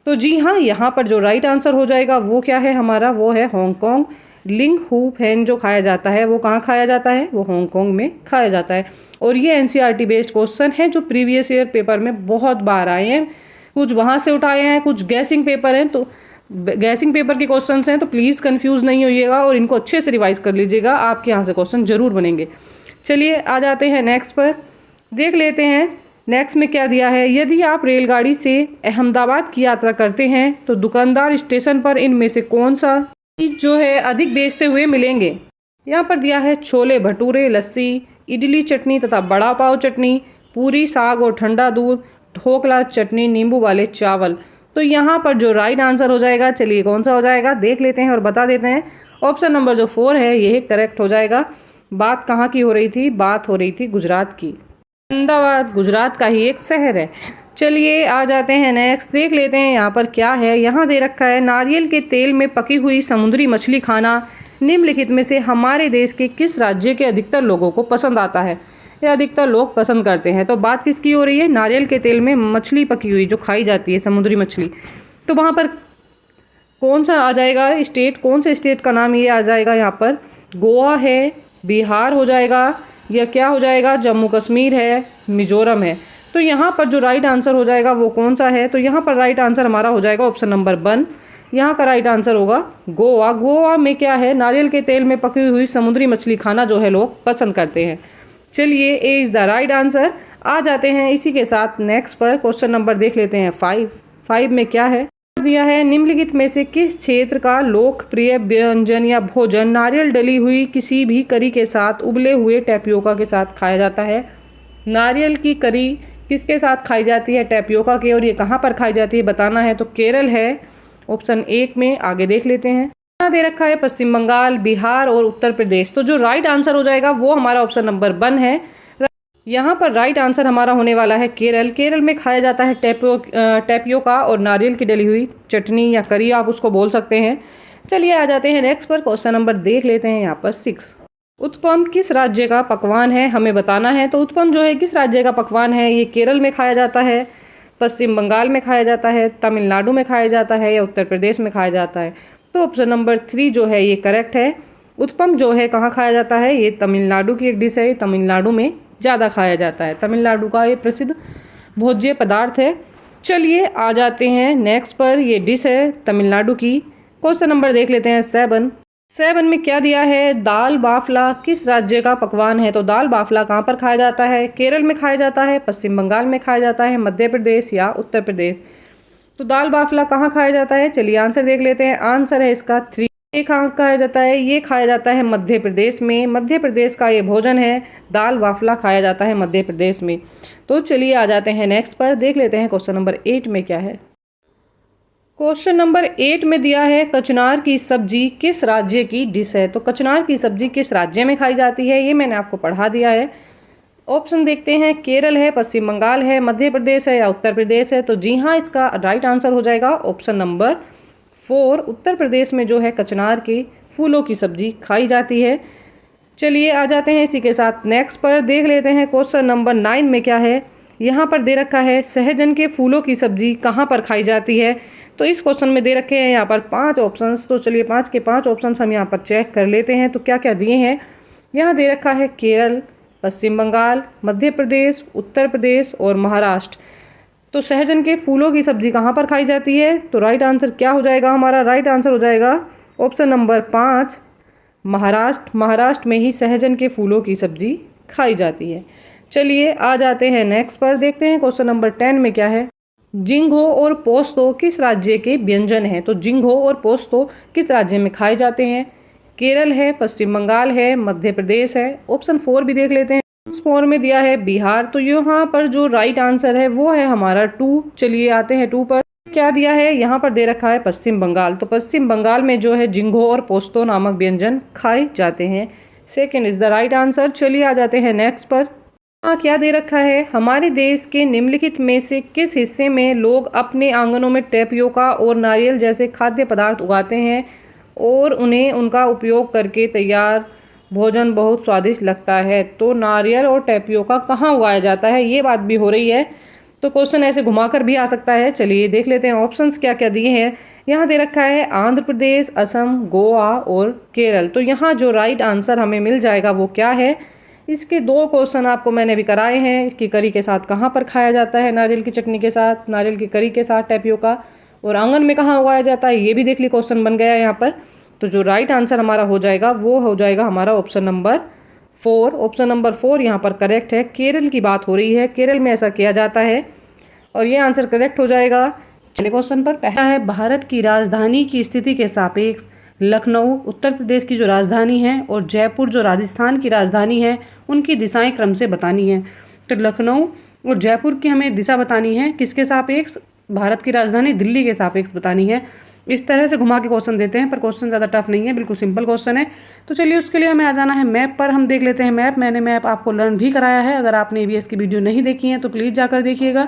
तो जी हाँ, यहाँ पर जो राइट आंसर हो जाएगा वो क्या है हमारा, वो है हांगकांग। लिंग हूप हैन जो खाया जाता है वो कहाँ खाया जाता है, वो हांगकांग में खाया जाता है। और ये एनसीईआरटी बेस्ड क्वेश्चन है जो प्रीवियस ईयर पेपर में बहुत बार आए हैं। कुछ वहाँ से उठाए हैं, कुछ गैसिंग पेपर हैं, तो गैसिंग पेपर के क्वेश्चंस हैं, तो प्लीज़ कंफ्यूज नहीं होइएगा और इनको अच्छे से रिवाइज कर लीजिएगा, आपके यहाँ से क्वेश्चन जरूर बनेंगे। चलिए आ जाते हैं नेक्स्ट पर, देख लेते हैं नेक्स्ट में क्या दिया है। यदि आप रेलगाड़ी से अहमदाबाद की यात्रा करते हैं तो दुकानदार स्टेशन पर इनमें से कौन सा चीज़ जो है अधिक बेचते हुए मिलेंगे? यहाँ पर दिया है छोले भटूरे, लस्सी, इडली चटनी तथा बड़ा पाव चटनी, पूरी, साग और ठंडा दूध, ढोकला चटनी, नींबू वाले चावल। तो यहाँ पर जो राइट आंसर हो जाएगा, चलिए कौन सा हो जाएगा देख लेते हैं और बता देते हैं। ऑप्शन नंबर जो 4 है यह करेक्ट हो जाएगा। बात कहाँ की हो रही थी? बात हो रही थी गुजरात की। अहमदाबाद गुजरात का ही एक शहर है। चलिए आ जाते हैं नेक्स्ट, देख लेते हैं यहाँ पर क्या है। यहाँ दे रखा है नारियल के तेल में पकी हुई समुद्री मछली खाना निम्नलिखित में से हमारे देश के किस राज्य के अधिकतर लोगों को पसंद आता है, या अधिकतर लोग पसंद करते हैं। तो बात किसकी हो रही है? नारियल के तेल में मछली पकी हुई जो खाई जाती है, समुद्री मछली। तो वहाँ पर कौन सा आ जाएगा स्टेट, कौन से स्टेट का नाम ये आ जाएगा? यहाँ पर गोवा है, बिहार हो जाएगा, या क्या हो जाएगा, जम्मू कश्मीर है, मिजोरम है। तो यहाँ पर जो राइट आंसर हो जाएगा वो कौन सा है? तो यहाँ पर राइट आंसर हमारा हो जाएगा ऑप्शन नंबर 1। यहाँ का राइट आंसर होगा गोवा। गोवा में क्या है, नारियल के तेल में पकी हुई समुद्री मछली खाना जो है लोग पसंद करते हैं। चलिए A is the right answer. आ जाते हैं इसी के साथ नेक्स्ट पर, क्वेश्चन नंबर देख लेते हैं 5 में क्या है दिया है। निम्नलिखित में से किस क्षेत्र का लोकप्रिय व्यंजन या भोजन नारियल डली हुई किसी भी करी के साथ उबले हुए टैपियोका के साथ खाया जाता है? नारियल की करी किसके साथ खाई जाती है? टैपियोका के। और ये कहाँ पर खाई जाती है बताना है। तो केरल है, ऑप्शन 1 में आगे देख लेते हैं। यहाँ दे रखा है पश्चिम बंगाल, बिहार और उत्तर प्रदेश। तो जो राइट आंसर हो जाएगा वो हमारा ऑप्शन नंबर 1 है। यहाँ पर राइट आंसर हमारा होने वाला है केरल। केरल में खाया जाता है टेपियोका और नारियल की डली हुई चटनी या करी आप उसको बोल सकते हैं। चलिए आ जाते हैं नेक्स्ट पर। क्वेश्चन नंबर देख लेते हैं यहाँ पर 6। उत्पम किस राज्य का पकवान है, हमें बताना है। तो उत्पम जो है किस राज्य का पकवान है, ये केरल में खाया जाता है, पश्चिम बंगाल में खाया जाता है, तमिलनाडु में खाया जाता है या उत्तर प्रदेश में खाया जाता है। तो ऑप्शन नंबर 3 जो है ये करेक्ट है। उत्पम जो है कहाँ खाया जाता है, ये तमिलनाडु की एक डिश है, तमिलनाडु में ज़्यादा खाया जाता है। तमिलनाडु का ये प्रसिद्ध भोज्य पदार्थ है। चलिए आ जाते हैं नेक्स्ट पर। ये डिश है तमिलनाडु की। क्वेश्चन नंबर देख लेते हैं 7 में क्या दिया है, दाल बाफला किस राज्य का पकवान है। तो दाल बाफला कहाँ पर खाया जाता है, केरल में खाया जाता है, पश्चिम बंगाल में खाया जाता है, मध्य प्रदेश या उत्तर प्रदेश। तो दाल बाफला कहाँ खाया जाता है, चलिए आंसर देख लेते हैं। आंसर है इसका 3। ये कहाँ खाया जाता है, ये खाया जाता है मध्य प्रदेश में। मध्य प्रदेश का ये भोजन है, दाल बाफला खाया जाता है मध्य प्रदेश में। तो चलिए आ जाते हैं नेक्स्ट पर, देख लेते हैं क्वेश्चन नंबर 8 में क्या है। क्वेश्चन नंबर 8 में दिया है कचनार की सब्जी किस राज्य की डिश है। तो कचनार की सब्जी किस राज्य में खाई जाती है, ये मैंने आपको पढ़ा दिया है। ऑप्शन देखते हैं, केरल है, पश्चिम बंगाल है, मध्य प्रदेश है या उत्तर प्रदेश है। तो जी हाँ, इसका राइट आंसर हो जाएगा ऑप्शन नंबर 4। उत्तर प्रदेश में जो है कचनार के फूलों की सब्जी खाई जाती है। चलिए आ जाते हैं इसी के साथ नेक्स्ट पर, देख लेते हैं क्वेश्चन नंबर 9 में क्या है। यहाँ पर दे रखा है सहजन के फूलों की सब्जी कहाँ पर खाई जाती है। तो इस क्वेश्चन में दे रखे हैं यहाँ पर 5 ऑप्शंस। तो चलिए 5 के 5 ऑप्शंस हम यहाँ पर चेक कर लेते हैं। तो क्या क्या दिए हैं, यहाँ दे रखा है केरल, पश्चिम बंगाल, मध्य प्रदेश, उत्तर प्रदेश और महाराष्ट्र। तो सहजन के फूलों की सब्जी कहाँ पर खाई जाती है, तो राइट आंसर क्या हो जाएगा हमारा, राइट आंसर हो जाएगा ऑप्शन नंबर 5 महाराष्ट्र। महाराष्ट्र में ही सहजन के फूलों की सब्जी खाई जाती है। चलिए आ जाते हैं नेक्स्ट पर, देखते हैं क्वेश्चन नंबर 10 में क्या है। जिंघो और पोस्तो किस राज्य के व्यंजन हैं। तो जिंघो और पोस्तो किस राज्य में खाए जाते हैं, केरल है, पश्चिम बंगाल है, मध्य प्रदेश है। ऑप्शन 4 भी देख लेते हैं। 4 में दिया है बिहार। तो यहाँ पर जो राइट आंसर है वो है हमारा 2। चलिए आते हैं 2 पर, क्या दिया है, यहाँ पर दे रखा है पश्चिम बंगाल। तो पश्चिम बंगाल में जो है जिंघो और पोस्तो नामक व्यंजन खाए जाते हैं। Second is the right answer. चलिए आ जाते हैं नेक्स्ट पर। क्या दे रखा है, हमारे देश के निम्नलिखित में से किस हिस्से में लोग अपने आंगनों में टेपियोका और नारियल जैसे खाद्य पदार्थ उगाते हैं और उन्हें उनका उपयोग करके तैयार भोजन बहुत स्वादिष्ट लगता है। तो नारियल और टेपियोका कहाँ उगाया जाता है, ये बात भी हो रही है। तो क्वेश्चन ऐसे घुमाकर भी आ सकता है। चलिए देख लेते हैं ऑप्शंस क्या क्या दिए हैं। यहाँ दे रखा है आंध्र प्रदेश, असम, गोवा और केरल। तो यहाँ जो राइट आंसर हमें मिल जाएगा वो क्या है, इसके 2 क्वेश्चन आपको मैंने भी कराए हैं। इसकी करी के साथ कहाँ पर खाया जाता है, नारियल की चटनी के साथ, नारियल की करी के साथ टेपियोका, और आंगन में कहाँ उगाया जाता है, ये भी देख ली, क्वेश्चन बन गया यहाँ पर। तो जो राइट आंसर हमारा हो जाएगा वो हो जाएगा हमारा ऑप्शन नंबर 4। ऑप्शन नंबर 4 यहाँ पर करेक्ट है। केरल की बात हो रही है, केरल में ऐसा किया जाता है और ये आंसर करेक्ट हो जाएगा। चलिए क्वेश्चन पर पहला है, भारत की राजधानी की स्थिति के सापेक्ष लखनऊ उत्तर प्रदेश की जो राजधानी है और जयपुर जो राजस्थान की राजधानी है उनकी दिशाएं क्रम से बतानी है। तो लखनऊ और जयपुर की हमें दिशा बतानी है, किसके सापेक्ष, भारत की राजधानी दिल्ली के सापेक्ष बतानी है। इस तरह से घुमा के क्वेश्चन देते हैं, पर क्वेश्चन ज़्यादा टफ नहीं है, बिल्कुल सिंपल क्वेश्चन है। तो चलिए उसके लिए हमें आ जाना है मैप पर। हम देख लेते हैं मैप। मैंने मैप आपको लर्न भी कराया है, अगर आपने EVS की वीडियो नहीं देखी है तो प्लीज़ जाकर देखिएगा।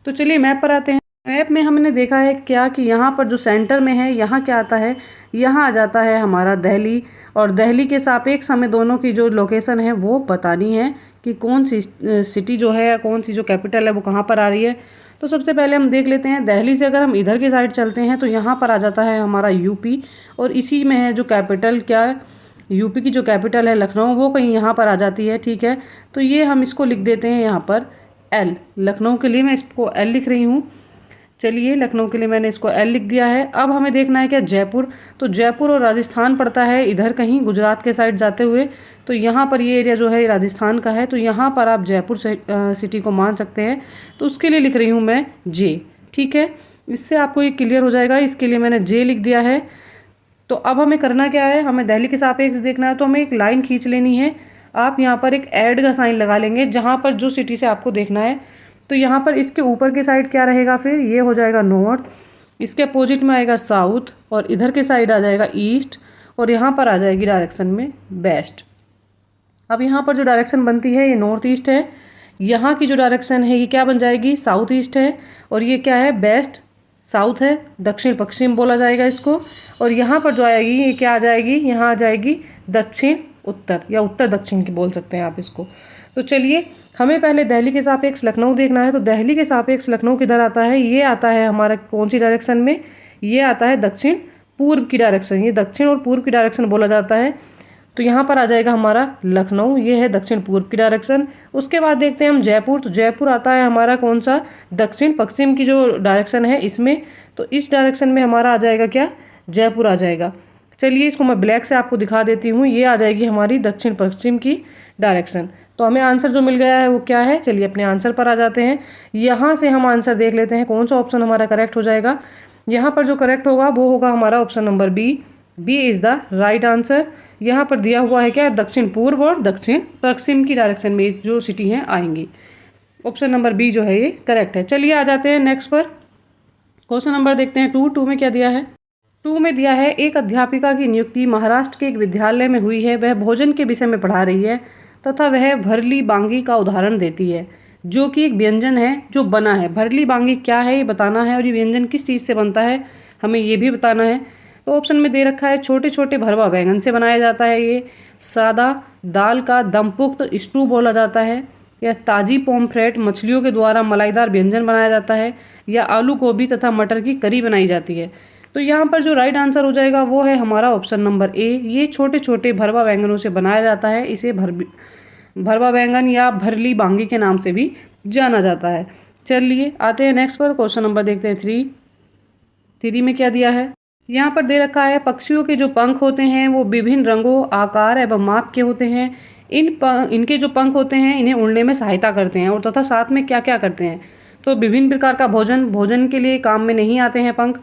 तो चलिए मैप पर आते हैं। मैप में हमने देखा है क्या कि यहाँ पर जो सेंटर में है, यहाँ क्या आता है, यहाँ आ जाता है हमारा दिल्ली, और दिल्ली के सापेक्ष हमें दोनों की जो लोकेशन है वो बतानी है कि कौन सी सिटी जो है, कौन सी जो कैपिटल है वो कहाँ पर आ रही है। तो सबसे पहले हम देख लेते हैं, दिल्ली से अगर हम इधर की साइड चलते हैं तो यहाँ पर आ जाता है हमारा यूपी, और इसी में है जो कैपिटल क्या है, यूपी की जो कैपिटल है लखनऊ, वो कहीं यहाँ पर आ जाती है। ठीक है, तो ये हम इसको लिख देते हैं यहाँ पर L। लखनऊ के लिए मैं इसको L लिख रही हूँ। चलिए लखनऊ के लिए मैंने इसको L लिख दिया है। अब हमें देखना है क्या, जयपुर। तो जयपुर और राजस्थान पड़ता है इधर कहीं गुजरात के साइड जाते हुए। तो यहाँ पर ये एरिया जो है राजस्थान का है, तो यहाँ पर आप जयपुर सिटी को मान सकते हैं। तो उसके लिए लिख रही हूँ मैं J। ठीक है, इससे आपको ये क्लियर हो जाएगा, इसके लिए मैंने J लिख दिया है। तो अब हमें करना क्या है, हमें दिल्ली के सापेक्ष देखना है, तो हमें एक लाइन खींच लेनी है। आप यहाँ पर एक ऐड का साइन लगा लेंगे जहाँ पर जो सिटी से आपको देखना है। तो यहाँ पर इसके ऊपर के साइड क्या रहेगा, फिर ये हो जाएगा नॉर्थ, इसके अपोजिट में आएगा साउथ, और इधर के साइड आ जाएगा ईस्ट, और यहाँ पर आ जाएगी डायरेक्शन में वेस्ट। अब यहाँ पर जो डायरेक्शन बनती है ये नॉर्थ ईस्ट है, यहाँ की जो डायरेक्शन है ये क्या बन जाएगी, साउथ ईस्ट है, और ये क्या है, वेस्ट साउथ है, दक्षिण पश्चिम बोला जाएगा इसको। और यहाँ पर जो आएगी ये क्या आ जाएगी, यहाँ आ जाएगी दक्षिण उत्तर, या उत्तर दक्षिण की बोल सकते हैं आप इसको। तो चलिए हमें पहले दिल्ली के सापेक्ष लखनऊ देखना है। तो दिल्ली के सापेक्ष लखनऊ किधर आता है, ये आता है हमारा कौन सी डायरेक्शन में, ये आता है दक्षिण पूर्व की डायरेक्शन, ये दक्षिण और पूर्व की डायरेक्शन बोला जाता है। तो यहाँ पर आ जाएगा हमारा लखनऊ, ये है दक्षिण पूर्व की डायरेक्शन। उसके बाद देखते हैं हम जयपुर। तो जयपुर आता है हमारा कौन सा, दक्षिण पश्चिम की जो डायरेक्शन है इसमें। तो इस डायरेक्शन में हमारा आ जाएगा क्या, जयपुर आ जाएगा। चलिए इसको मैं ब्लैक से आपको दिखा देती हूँ, ये आ जाएगी हमारी दक्षिण पश्चिम की डायरेक्शन। तो हमें आंसर जो मिल गया है वो क्या है, चलिए अपने आंसर पर आ जाते हैं। यहाँ से हम आंसर देख लेते हैं कौन सा ऑप्शन हमारा करेक्ट हो जाएगा। यहाँ पर जो करेक्ट होगा वो होगा हमारा option number B. B is the right answer. यहाँ पर दिया हुआ है क्या, दक्षिण पूर्व और दक्षिण पश्चिम की डायरेक्शन में जो सिटी हैं आएंगी। ऑप्शन नंबर बी जो है ये करेक्ट है। चलिए आ जाते हैं नेक्स्ट पर। क्वेश्चन नंबर देखते हैं 2 में क्या दिया है। 2 में दिया है एक अध्यापिका की नियुक्ति महाराष्ट्र के एक विद्यालय में हुई है। वह भोजन के विषय में पढ़ा रही है तथा वह भरली बांगी का उदाहरण देती है, जो कि एक व्यंजन है जो बना है। भरली बांगी क्या है ये बताना है, और ये व्यंजन किस चीज़ से बनता है हमें ये भी बताना है। तो ऑप्शन में दे रखा है छोटे छोटे भरवा बैंगन से बनाया जाता है, ये सादा दाल का दमपुख्त स्टू बोला जाता है, या ताजी पोम्फ्रेट मछलियों के द्वारा मलाईदार व्यंजन बनाया जाता है, या आलू गोभी तथा मटर की करी बनाई जाती है। तो यहाँ पर जो राइट आंसर हो जाएगा वो है हमारा ऑप्शन नंबर ए। ये छोटे छोटे भरवा बैंगनों से बनाया जाता है, इसे भरवा बैंगन या भरली बांगी के नाम से भी जाना जाता है। चलिए आते हैं नेक्स्ट पर। क्वेश्चन नंबर देखते हैं 3 में क्या दिया है। यहाँ पर दे रखा है पक्षियों के जो पंख होते हैं वो विभिन्न रंगों, आकार एवं माप के होते हैं। इनके जो पंख होते हैं इन्हें उड़ने में सहायता करते हैं, और तथा साथ में क्या क्या करते हैं। तो विभिन्न प्रकार का भोजन के लिए काम में नहीं आते हैं पंख,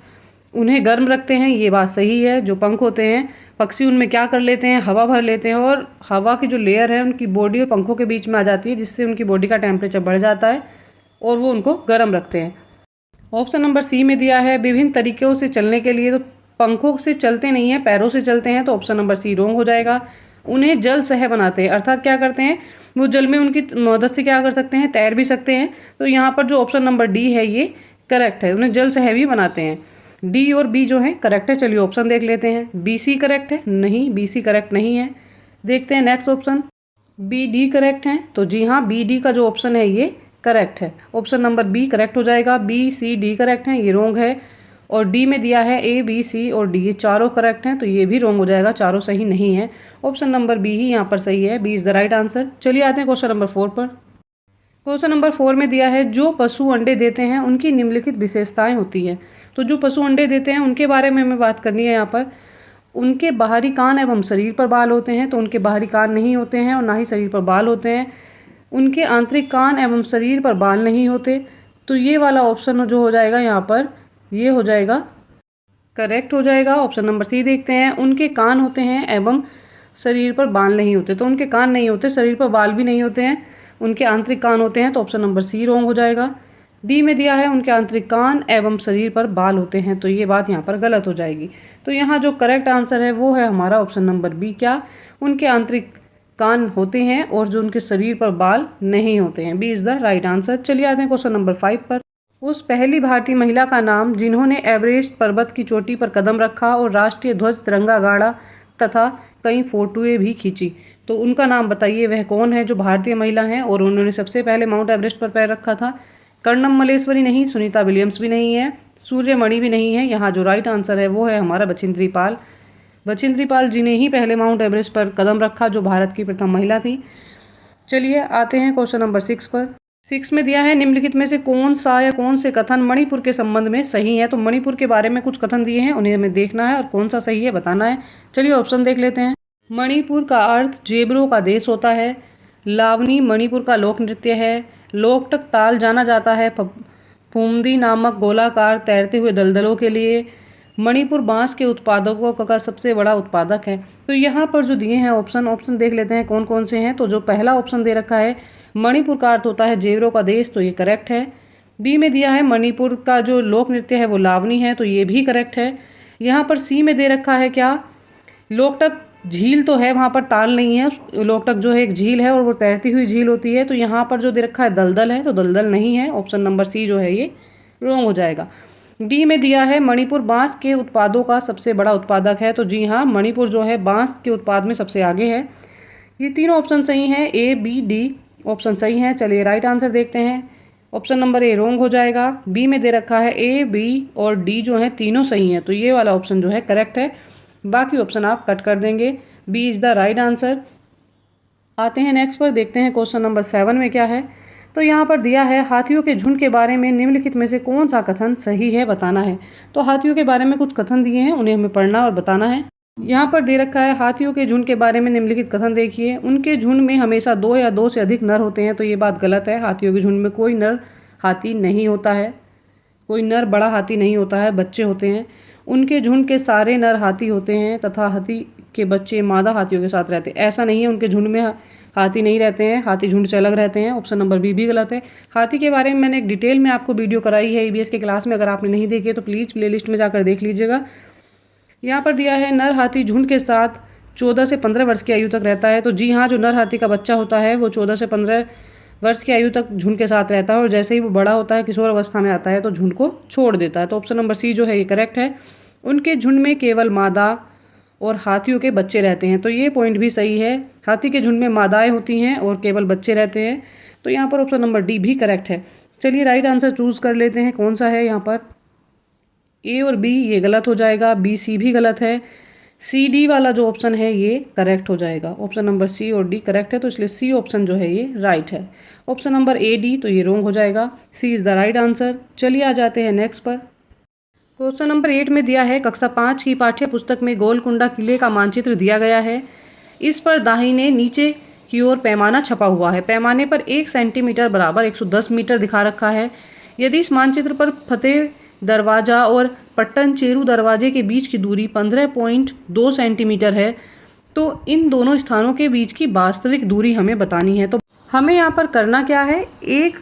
उन्हें गर्म रखते हैं, ये बात सही है। जो पंख होते हैं पक्षी उनमें क्या कर लेते हैं, हवा भर लेते हैं, और हवा की जो लेयर है उनकी बॉडी और पंखों के बीच में आ जाती है, जिससे उनकी बॉडी का टेम्परेचर बढ़ जाता है और वो उनको गर्म रखते हैं। ऑप्शन नंबर सी में दिया है विभिन्न तरीक़ों से चलने के लिए। तो पंखों से चलते नहीं हैं, पैरों से चलते हैं, तो ऑप्शन नंबर सी रॉन्ग हो जाएगा। उन्हें जल सह बनाते हैं, अर्थात क्या करते हैं वो जल में उनकी मदद से क्या कर सकते हैं, तैर भी सकते हैं। तो यहाँ पर जो ऑप्शन नंबर डी है ये करेक्ट है, उन्हें जल सह भी बनाते हैं। डी और बी जो है करेक्ट है। चलिए ऑप्शन देख लेते हैं। बी सी करेक्ट है, नहीं बी सी करेक्ट नहीं है। देखते हैं next option, B D correct है। तो जी हाँ, बी डी का जो ऑप्शन है ये करेक्ट है। ऑप्शन नंबर बी करेक्ट हो जाएगा। बी सी डी करेक्ट है, ये रॉन्ग है। और डी में दिया है ए बी सी और डी, ये चारों करेक्ट हैं, तो ये भी रॉन्ग हो जाएगा, चारों सही नहीं है। ऑप्शन नंबर बी ही यहाँ पर सही है, B is the right answer. चलिए आते हैं क्वेश्चन नंबर 4 पर। क्वेश्चन नंबर 4 में दिया है जो पशु अंडे देते हैं उनकी निम्नलिखित विशेषताएं होती हैं। तो जो पशु अंडे देते हैं उनके बारे में हमें बात करनी है यहाँ पर। उनके बाहरी कान एवं शरीर पर बाल होते हैं, तो उनके बाहरी कान नहीं होते हैं और ना ही शरीर पर बाल होते हैं। उनके आंतरिक कान एवं शरीर पर बाल नहीं होते। तो ये वाला ऑप्शन जो हो जाएगा यहाँ पर ये हो जाएगा करेक्ट हो जाएगा। ऑप्शन नंबर सी देखते हैं। उनके कान होते हैं एवं शरीर पर बाल नहीं होते, तो उनके कान नहीं होते, शरीर पर बाल भी नहीं होते हैं, उनके आंतरिक कान होते हैं, तो ऑप्शन नंबर सी रॉन्ग हो जाएगा। डी में दिया है उनके आंतरिक कान एवं शरीर पर बाल होते हैं, तो ये बात यहाँ पर गलत हो जाएगी। तो यहाँ जो करेक्ट आंसर है वो है हमारा ऑप्शन नंबर बी, क्या उनके आंतरिक कान होते हैं और जो उनके शरीर पर बाल नहीं होते हैं। B is the right answer. चलिए आते हैं क्वेश्चन नंबर 5 पर। उस पहली भारतीय महिला का नाम जिन्होंने एवरेस्ट पर्वत की चोटी पर कदम रखा और राष्ट्रीय ध्वज तिरंगा गाड़ा तथा कई फोटोएं भी खींची, तो उनका नाम बताइए, वह कौन है जो भारतीय महिला हैं और उन्होंने सबसे पहले माउंट एवरेस्ट पर पैर रखा था। कर्णम मलेश्वरी नहीं, सुनीता विलियम्स भी नहीं है, सूर्यमणि भी नहीं है। यहाँ जो राइट आंसर है वो है हमारा बछेंद्री पाल। बछेंद्री पाल जी ने ही पहले माउंट एवरेस्ट पर कदम रखा, जो भारत की प्रथम महिला थी। चलिए आते हैं क्वेश्चन नंबर 6 पर। 6 में दिया है निम्नलिखित में से कौन सा या कौन से कथन मणिपुर के संबंध में सही है। तो मणिपुर के बारे में कुछ कथन दिए हैं, उन्हें हमें देखना है और कौन सा सही है बताना है। चलिए ऑप्शन देख लेते हैं। मणिपुर का अर्थ जेबरों का देश होता है। लावनी मणिपुर का लोक नृत्य है। लोकटक ताल जाना जाता है फुमदी नामक गोलाकार तैरते हुए दलदलों के लिए। मणिपुर बांस के उत्पादकों का सबसे बड़ा उत्पादक है। तो यहाँ पर जो दिए हैं ऑप्शन देख लेते हैं कौन कौन से हैं। तो जो पहला ऑप्शन दे रखा है मणिपुर का अर्थ होता है जेबरों का देश, तो ये करेक्ट है। बी में दिया है मणिपुर का जो लोक नृत्य है वो लावनी है, तो ये भी करेक्ट है। यहाँ पर सी में दे रखा है क्या, लोकटक झील तो है, वहाँ पर ताल नहीं है। लोकटक जो है एक झील है और वो तैरती हुई झील होती है। तो यहाँ पर जो दे रखा है दलदल है, तो दलदल नहीं है। ऑप्शन नंबर सी जो है ये रॉन्ग हो जाएगा। डी में दिया है मणिपुर बांस के उत्पादों का सबसे बड़ा उत्पादक है, तो जी हाँ, मणिपुर जो है बांस के उत्पाद में सबसे आगे है। ये तीनों ऑप्शन सही हैं, ए बी डी ऑप्शन सही हैं। चलिए राइट आंसर देखते हैं। ऑप्शन नंबर ए रॉन्ग हो जाएगा। बी में दे रखा है ए बी और डी जो है तीनों सही हैं, तो ये वाला ऑप्शन जो है करेक्ट है। बाकी ऑप्शन आप कट कर देंगे। B is the right answer. आते हैं नेक्स्ट पर, देखते हैं क्वेश्चन नंबर 7 में क्या है। तो यहाँ पर दिया है हाथियों के झुंड के बारे में निम्नलिखित में से कौन सा कथन सही है, बताना है। तो हाथियों के बारे में कुछ कथन दिए हैं, उन्हें हमें पढ़ना और बताना है। यहाँ पर दे रखा है हाथियों के झुंड के बारे में निम्नलिखित कथन देखिए। उनके झुंड में हमेशा 2 या 2 से अधिक नर होते हैं, तो ये बात गलत है। हाथियों के झुंड में कोई नर हाथी नहीं होता है, कोई नर बड़ा हाथी नहीं होता है, बच्चे होते हैं। उनके झुंड के सारे नर हाथी होते हैं तथा हाथी के बच्चे मादा हाथियों के साथ रहते हैं। ऐसा नहीं है उनके झुंड में हाथी नहीं रहते हैं, हाथी झुंड से अलग रहते हैं। ऑप्शन नंबर बी भी गलत है। हाथी के बारे में मैंने एक डिटेल में आपको वीडियो कराई है ईवीएस के क्लास में, अगर आपने नहीं देखी है तो प्लीज़ प्लेलिस्ट में जाकर देख लीजिएगा। यहाँ पर दिया है नर हाथी झुंड के साथ 14 से 15 वर्ष की आयु तक रहता है, तो जी हाँ, जो नर हाथी का बच्चा होता है वो 14 से 15 वर्ष की आयु तक झुंड के साथ रहता है और जैसे ही वो बड़ा होता है, किशोर अवस्था में आता है, तो झुंड को छोड़ देता है। तो ऑप्शन नंबर सी जो है ये करेक्ट है। उनके झुंड में केवल मादा और हाथियों के बच्चे रहते हैं, तो ये पॉइंट भी सही है। हाथी के झुंड में मादाएं होती हैं और केवल बच्चे रहते हैं, तो यहाँ पर ऑप्शन नंबर डी भी करेक्ट है। चलिए राइट आंसर चूज़ कर लेते हैं, कौन सा है। यहाँ पर ए और बी ये गलत हो जाएगा, बी सी भी गलत है, सी डी वाला जो ऑप्शन है ये करेक्ट हो जाएगा। ऑप्शन नंबर सी और डी करेक्ट है, तो इसलिए सी ऑप्शन जो है ये राइट है। ऑप्शन नंबर ए डी तो ये रॉन्ग हो जाएगा, सी इज़ द राइट आंसर। चलिए आ जाते हैं नेक्स्ट पर। क्वेश्चन नंबर 8 में दिया है कक्षा 5 की पाठ्य पुस्तक में गोलकुंडा किले का मानचित्र दिया गया है। इस पर दाहिने नीचे की ओर पैमाना छपा हुआ है। पैमाने पर 1 सेंटीमीटर बराबर 110 मीटर दिखा रखा है। यदि इस मानचित्र पर फतेह दरवाज़ा और पट्टन चेरू दरवाजे के बीच की दूरी 15.2 सेंटीमीटर है, तो इन दोनों स्थानों के बीच की वास्तविक दूरी हमें बतानी है। तो हमें यहाँ पर करना क्या है, 1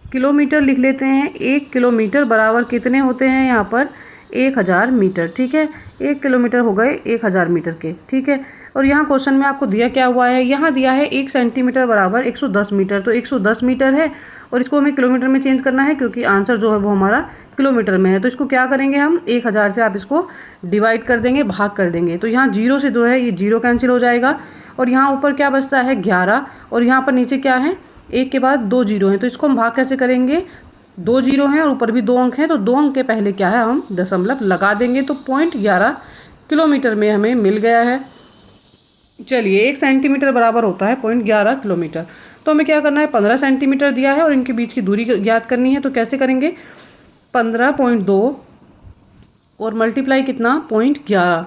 किलोमीटर लिख लेते हैं। 1 किलोमीटर बराबर कितने होते हैं यहाँ पर, 1000 मीटर। ठीक है, 1 किलोमीटर हो गए 1000 मीटर के। ठीक है, और यहाँ क्वेश्चन में आपको दिया क्या हुआ है, यहाँ दिया है 1 सेंटीमीटर बराबर 110 मीटर, तो 110 मीटर है और इसको हमें किलोमीटर में चेंज करना है क्योंकि आंसर जो है वो हमारा किलोमीटर में है। तो इसको क्या करेंगे हम, 1000 से आप इसको डिवाइड कर देंगे, भाग कर देंगे। तो यहाँ 0 से जो है ये 0 कैंसिल हो जाएगा और यहाँ ऊपर क्या बचता है 11 और यहाँ पर नीचे क्या है, 1 के बाद 2 जीरो हैं, तो इसको हम भाग कैसे करेंगे, 2 जीरो हैं और ऊपर भी 2 अंक हैं, तो 2 अंक के पहले क्या है हम दशमलव लगा देंगे, तो 0.11 किलोमीटर में हमें मिल गया है। चलिए 1 सेंटीमीटर बराबर होता है 0.11 किलोमीटर। तो हमें क्या करना है, 15 सेंटीमीटर दिया है और इनके बीच की दूरी ज्ञात करनी है। तो कैसे करेंगे, 15.2 और मल्टीप्लाई कितना 0.11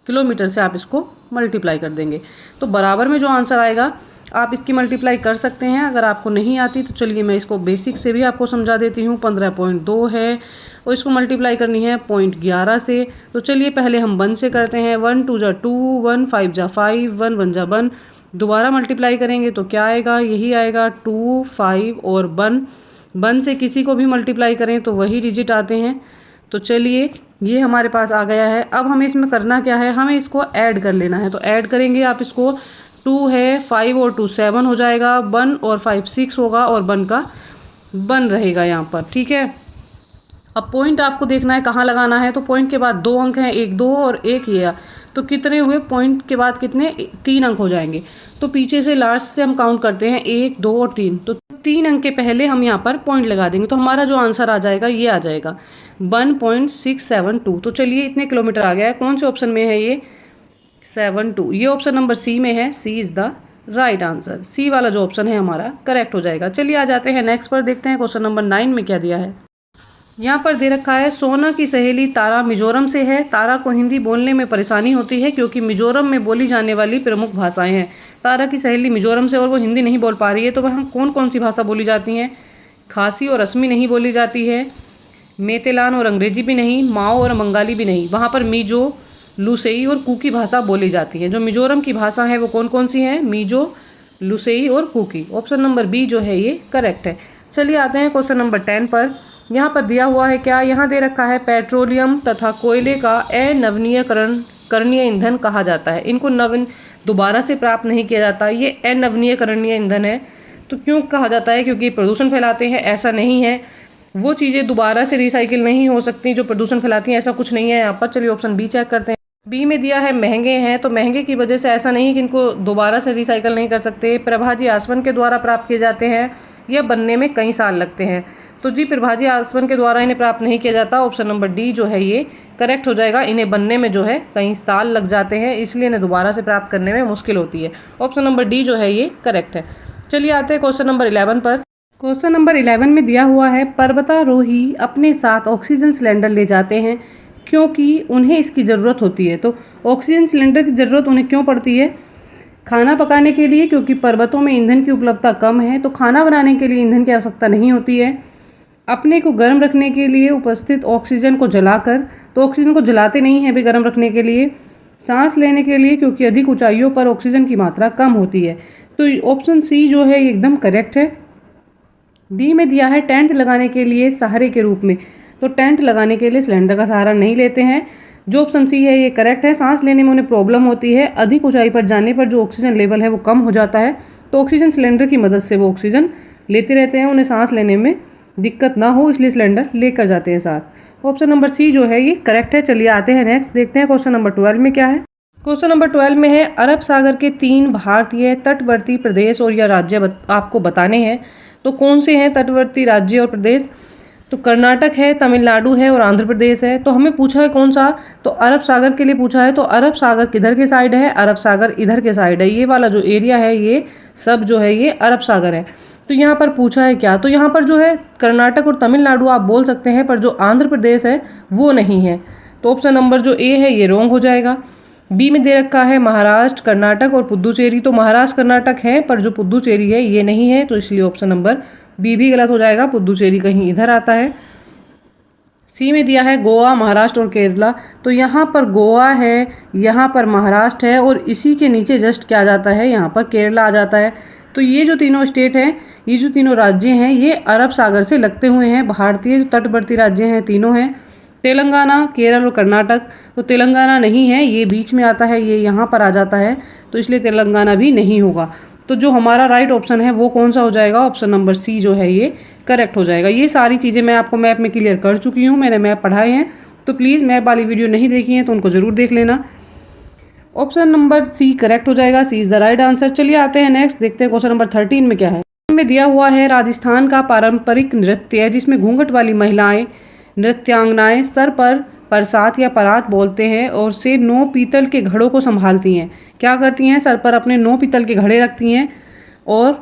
किलोमीटर से आप इसको मल्टीप्लाई कर देंगे, तो बराबर में जो आंसर आएगा आप इसकी मल्टीप्लाई कर सकते हैं। अगर आपको नहीं आती तो चलिए मैं इसको बेसिक से भी आपको समझा देती हूँ। 15.2 है और इसको मल्टीप्लाई करनी है 0.11 से। तो चलिए पहले हम 1 से करते हैं। 1 2 जा 2, 1 5 जा 5, 1 1 जा 1। दोबारा मल्टीप्लाई करेंगे तो क्या आएगा, यही आएगा 2 5 और 1। 1 से किसी को भी मल्टीप्लाई करें तो वही डिजिट आते हैं। तो चलिए ये हमारे पास आ गया है। अब हमें इसमें करना क्या है, हमें इसको ऐड कर लेना है। तो ऐड करेंगे आप इसको, 2 है 5 और 2 7 हो जाएगा, 1 और 5 6 होगा और 1 का 1 रहेगा यहाँ पर। ठीक है, अब पॉइंट आपको देखना है कहाँ लगाना है। तो पॉइंट के बाद 2 अंक हैं, 1 2 और 1 ये, तो कितने हुए, पॉइंट के बाद कितने 3 अंक हो जाएंगे। तो पीछे से लास्ट से हम काउंट करते हैं 1 2 और 3, तो 3 अंक के पहले हम यहाँ पर पॉइंट लगा देंगे। तो हमारा जो आंसर आ जाएगा ये आ जाएगा 1.672। तो चलिए इतने किलोमीटर आ गया है। कौन से ऑप्शन में है ये, 72। ये ऑप्शन नंबर सी में है, सी इज़ द राइट आंसर। सी वाला जो ऑप्शन है हमारा करेक्ट हो जाएगा। चलिए आ जाते हैं नेक्स्ट पर, देखते हैं क्वेश्चन नंबर 9 में क्या दिया है। यहाँ पर दे रखा है सोना की सहेली तारा मिजोरम से है। तारा को हिंदी बोलने में परेशानी होती है क्योंकि मिजोरम में बोली जाने वाली प्रमुख भाषाएं हैं। तारा की सहेली मिजोरम से और वो हिंदी नहीं बोल पा रही है, तो वहाँ कौन कौन सी भाषा बोली जाती हैं, खासी और असमी नहीं बोली जाती है, मेतेलान और अंग्रेजी भी नहीं, माओ और बंगाली भी नहीं। वहाँ पर मीजो, लुसेई और कुकी भाषा बोली जाती है। जो मिजोरम की भाषा है वो कौन कौन सी है, मीजो, लुसेई और कुकी। ऑप्शन नंबर बी जो है ये करेक्ट है। चलिए आते हैं क्वेश्चन नंबर 10 पर। यहाँ पर दिया हुआ है क्या, यहाँ दे रखा है पेट्रोलियम तथा कोयले का अनवीनीकरणीय ईंधन कहा जाता है। इनको दोबारा से प्राप्त नहीं किया जाता, ये अनवीनीकरणीय ईंधन है। तो क्यों कहा जाता है, क्योंकि प्रदूषण फैलाते हैं? ऐसा नहीं है, वो चीज़ें दोबारा से रिसाइकिल नहीं हो सकती जो प्रदूषण फैलाती हैं, ऐसा कुछ नहीं है यहाँ पर। चलिए ऑप्शन बी चेक करते हैं। बी में दिया है महंगे हैं, तो महंगे की वजह से ऐसा नहीं कि इनको दोबारा से रिसाइकिल नहीं कर सकते। प्रभाजी आसवन के द्वारा प्राप्त किए जाते हैं, यह बनने में कई साल लगते हैं। तो जी प्रभाजी आसवन के द्वारा इन्हें प्राप्त नहीं किया जाता। ऑप्शन नंबर डी जो है ये करेक्ट हो जाएगा। इन्हें बनने में जो है कई साल लग जाते हैं, इसलिए इन्हें दोबारा से प्राप्त करने में मुश्किल होती है। ऑप्शन नंबर डी जो है ये करेक्ट है। चलिए आते हैं क्वेश्चन नंबर 11 पर। क्वेश्चन नंबर 11 में दिया हुआ है पर्वतारोही अपने साथ ऑक्सीजन सिलेंडर ले जाते हैं क्योंकि उन्हें इसकी ज़रूरत होती है। तो ऑक्सीजन सिलेंडर की ज़रूरत उन्हें क्यों पड़ती है? खाना पकाने के लिए, क्योंकि पर्वतों में ईंधन की उपलब्धता कम है, तो खाना बनाने के लिए ईंधन की आवश्यकता नहीं होती है। अपने को गर्म रखने के लिए उपस्थित ऑक्सीजन को जलाकर, तो ऑक्सीजन को जलाते नहीं हैं भी गर्म रखने के लिए। सांस लेने के लिए, क्योंकि अधिक ऊंचाइयों पर ऑक्सीजन की मात्रा कम होती है। तो ऑप्शन सी जो है एकदम करेक्ट है। डी में दिया है टेंट लगाने के लिए सहारे के रूप में, तो टेंट लगाने के लिए सिलेंडर का सहारा नहीं लेते हैं। जो ऑप्शन सी है ये करेक्ट है। सांस लेने में उन्हें प्रॉब्लम होती है, अधिक ऊंचाई पर जाने पर जो ऑक्सीजन लेवल है वो कम हो जाता है, तो ऑक्सीजन सिलेंडर की मदद से वो ऑक्सीजन लेते रहते हैं। उन्हें सांस लेने में दिक्कत ना हो इसलिए सिलेंडर लेकर जाते हैं साथ। ऑप्शन नंबर सी जो है ये करेक्ट है। चलिए आते हैं नेक्स्ट, देखते हैं क्वेश्चन नंबर 12 में क्या है। क्वेश्चन नंबर 12 में है अरब सागर के 3 भारतीय तटवर्ती प्रदेश और या राज्य आपको बताने हैं। तो कौन से हैं तटवर्ती राज्य और प्रदेश? तो कर्नाटक है, तमिलनाडु है और आंध्र प्रदेश है। तो हमें पूछा है कौन सा, तो अरब सागर के लिए पूछा है। तो अरब सागर किधर के साइड है? अरब सागर इधर के साइड है। ये वाला जो एरिया है ये सब जो है ये अरब सागर है। तो यहाँ पर पूछा है क्या, तो यहाँ पर जो है कर्नाटक और तमिलनाडु आप बोल सकते हैं, पर जो आंध्र प्रदेश है वो नहीं है। तो ऑप्शन नंबर जो ए है ये रॉन्ग हो जाएगा। बी में दे रखा है महाराष्ट्र, कर्नाटक और पुद्दुचेरी। तो महाराष्ट्र कर्नाटक है, पर जो पुद्दुचेरी है ये नहीं है, तो इसलिए ऑप्शन नंबर बी भी गलत हो जाएगा। पुद्दुचेरी कहीं इधर आता है। सी में दिया है गोवा, महाराष्ट्र और केरला। तो यहाँ पर गोवा है, यहाँ पर महाराष्ट्र है और इसी के नीचे जस्ट क्या आ जाता है, यहाँ पर केरला आ जाता है। तो ये जो तीनों स्टेट हैं, ये जो तीनों राज्य हैं, ये अरब सागर से लगते हुए हैं। भारतीय तटवर्ती राज्य हैं तीनों हैं, तेलंगाना, केरल और कर्नाटक। तो तेलंगाना नहीं है, ये बीच में आता है, ये यहाँ पर आ जाता है, तो इसलिए तेलंगाना भी नहीं होगा। तो जो हमारा राइट ऑप्शन है वो कौन सा हो जाएगा? ऑप्शन नंबर सी जो है ये करेक्ट हो जाएगा। ये सारी चीज़ें मैं आपको मैप में क्लियर कर चुकी हूँ, मैंने मैप पढ़ाए हैं, तो प्लीज़ मैप वाली वीडियो नहीं देखी है तो उनको ज़रूर देख लेना। ऑप्शन नंबर सी करेक्ट हो जाएगा। सी इज़ द राइट आंसर। चलिए आते हैं नेक्स्ट, देखते हैं क्वेश्चन नंबर 13 में क्या है। में दिया हुआ है राजस्थान का पारंपरिक नृत्य है जिसमें घूंघट वाली महिलाएं नृत्यांगनाएं सर पर परसात या परात बोलते हैं और से 9 पीतल के घड़ों को संभालती हैं। क्या करती हैं? सर पर अपने 9 पीतल के घड़े रखती हैं और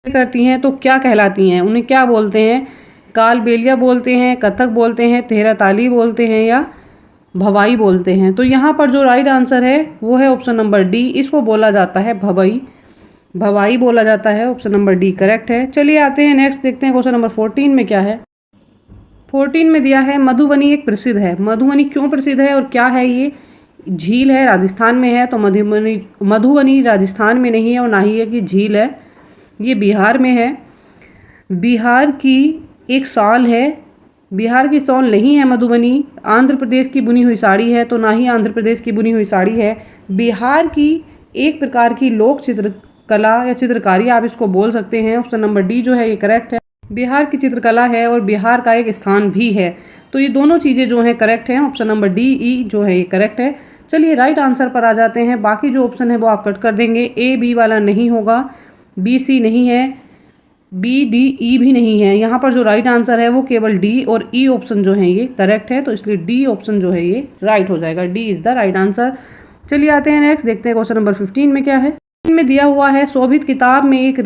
करती हैं, तो क्या कहलाती हैं? उन्हें क्या बोलते हैं? कालबेलिया बोलते हैं, कथक बोलते हैं, तेहरा ताली बोलते हैं या भवाई बोलते हैं। तो यहाँ पर जो राइट आंसर है वो है ऑप्शन नंबर डी, इसको बोला जाता है भवाई बोला जाता है। ऑप्शन नंबर डी करेक्ट है। चलिए आते हैं नेक्स्ट, देखते हैं क्वेश्चन नंबर 14 में क्या है। 14 में दिया है मधुबनी एक प्रसिद्ध है। मधुबनी क्यों प्रसिद्ध है और क्या है? ये झील है, राजस्थान में है। तो मधुबनी राजस्थान में नहीं है और ना ही है कि झील है, ये बिहार में है। बिहार की एक शॉल है, बिहार की शॉल नहीं है मधुबनी। आंध्र प्रदेश की बुनी हुई साड़ी है, तो ना ही आंध्र प्रदेश की बुनी हुई साड़ी है। बिहार की एक प्रकार की लोक चित्रकला या चित्रकारी आप इसको बोल सकते हैं। ऑप्शन नंबर डी जो है ये करेक्ट है। बिहार की चित्रकला है और बिहार का एक स्थान भी है, तो ये दोनों चीज़ें जो हैं करेक्ट हैं। ऑप्शन नंबर डी ई जो है ये करेक्ट है। चलिए राइट आंसर पर आ जाते हैं। बाकी जो ऑप्शन है वो आप कट कर देंगे। ए बी वाला नहीं होगा, बी सी नहीं है, बी डी ई भी नहीं है। यहाँ पर जो राइट आंसर है वो केवल डी और ई ऑप्शन जो है ये करेक्ट है, तो इसलिए डी ऑप्शन जो है ये राइट हो जाएगा। D is the right answer. चलिए आते हैं नेक्स्ट, देखते हैं क्वेश्चन नंबर 15 में क्या है। में दिया हुआ है शोभित किताब में एक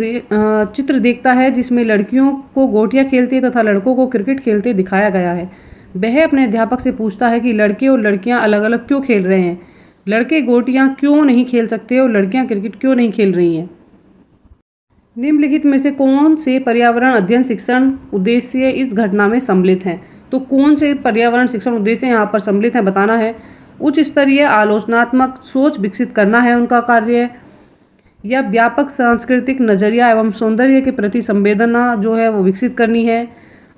चित्र देखता है जिसमें लड़कियों को गोटियां खेलते तथा लड़कों को क्रिकेट खेलते दिखाया गया है। वह अपने अध्यापक से पूछता है कि लड़के और लड़कियां अलग अलग क्यों खेल रहे हैं, लड़के गोटियां क्यों नहीं खेल सकते और लड़कियां क्रिकेट क्यों नहीं खेल रही हैं। निम्नलिखित में से कौन से पर्यावरण अध्ययन शिक्षण उद्देश्य इस घटना में सम्मिलित हैं? तो कौन से पर्यावरण शिक्षण उद्देश्य यहाँ पर सम्मिलित हैं बताना है। उच्च स्तरीय आलोचनात्मक सोच विकसित करना है उनका कार्य, या व्यापक सांस्कृतिक नजरिया एवं सौंदर्य के प्रति संवेदना जो है वो विकसित करनी है।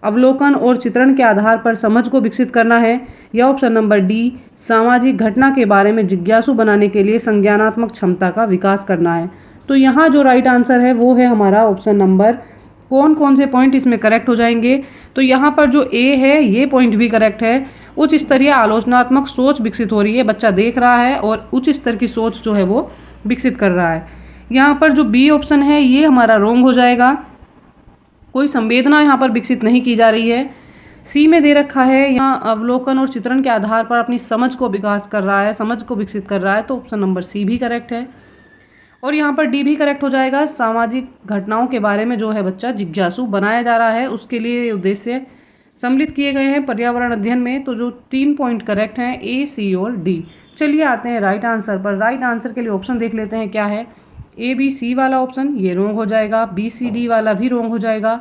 अवलोकन और चित्रण के आधार पर समझ को विकसित करना है। या ऑप्शन नंबर डी, सामाजिक घटना के बारे में जिज्ञासु बनाने के लिए संज्ञानात्मक क्षमता का विकास करना है। तो यहाँ जो राइट आंसर है वो है हमारा ऑप्शन नंबर। कौन कौन से पॉइंट इसमें करेक्ट हो जाएंगे? तो यहाँ पर जो ए है ये पॉइंट भी करेक्ट है। उच्च स्तरीय आलोचनात्मक सोच विकसित हो रही है, बच्चा देख रहा है और उच्च स्तर की सोच जो है वो विकसित कर रहा है। यहाँ पर जो बी ऑप्शन है ये हमारा रॉन्ग हो जाएगा, कोई संवेदना यहाँ पर विकसित नहीं की जा रही है। सी में दे रखा है यहाँ अवलोकन और चित्रण के आधार पर अपनी समझ को विकास कर रहा है, समझ को विकसित कर रहा है, तो ऑप्शन नंबर सी भी करेक्ट है। और यहाँ पर डी भी करेक्ट हो जाएगा, सामाजिक घटनाओं के बारे में जो है बच्चा जिज्ञासु बनाया जा रहा है, उसके लिए उद्देश्य सम्मिलित किए गए हैं पर्यावरण अध्ययन में। तो जो 3 पॉइंट करेक्ट हैं ए, सी और डी। चलिए आते हैं राइट आंसर पर। राइट आंसर के लिए ऑप्शन देख लेते हैं क्या है। ए बी सी वाला ऑप्शन ये रॉन्ग हो जाएगा, बी सी डी वाला भी रॉन्ग हो जाएगा,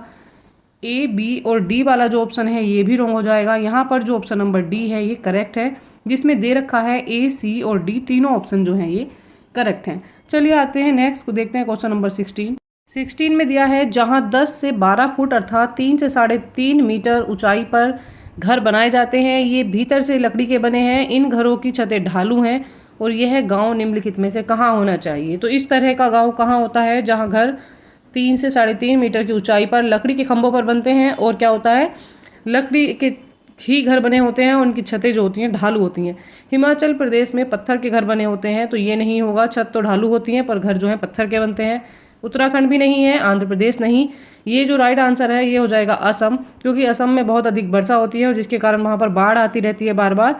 ए बी और डी वाला जो ऑप्शन है ये भी रॉन्ग हो जाएगा। यहाँ पर जो ऑप्शन नंबर डी है ये करेक्ट है, जिसमें दे रखा है ए, सी और डी, तीनों ऑप्शन जो हैं ये करेक्ट हैं। चलिए आते हैं नेक्स्ट को देखते हैं क्वेश्चन नंबर 16 में दिया है जहाँ 10 से 12 फुट अर्थात 3 से 3.5 मीटर ऊंचाई पर घर बनाए जाते हैं। ये भीतर से लकड़ी के बने हैं, इन घरों की छतें ढालू हैं और यह गांव निम्नलिखित में से कहाँ होना चाहिए? तो इस तरह का गांव कहाँ होता है जहाँ घर 3 से 3.5 मीटर की ऊंचाई पर लकड़ी के खंभों पर बनते हैं और क्या होता है लकड़ी के ही घर बने होते हैं, उनकी छतें जो होती हैं ढालू होती हैं। हिमाचल प्रदेश में पत्थर के घर बने होते हैं, तो ये नहीं होगा, छत तो ढालू होती हैं पर घर जो है पत्थर के बनते हैं। उत्तराखंड भी नहीं है, आंध्र प्रदेश नहीं। ये जो राइट आंसर है ये हो जाएगा असम, क्योंकि असम में बहुत अधिक वर्षा होती है और जिसके कारण वहाँ पर बाढ़ आती रहती है बार बार।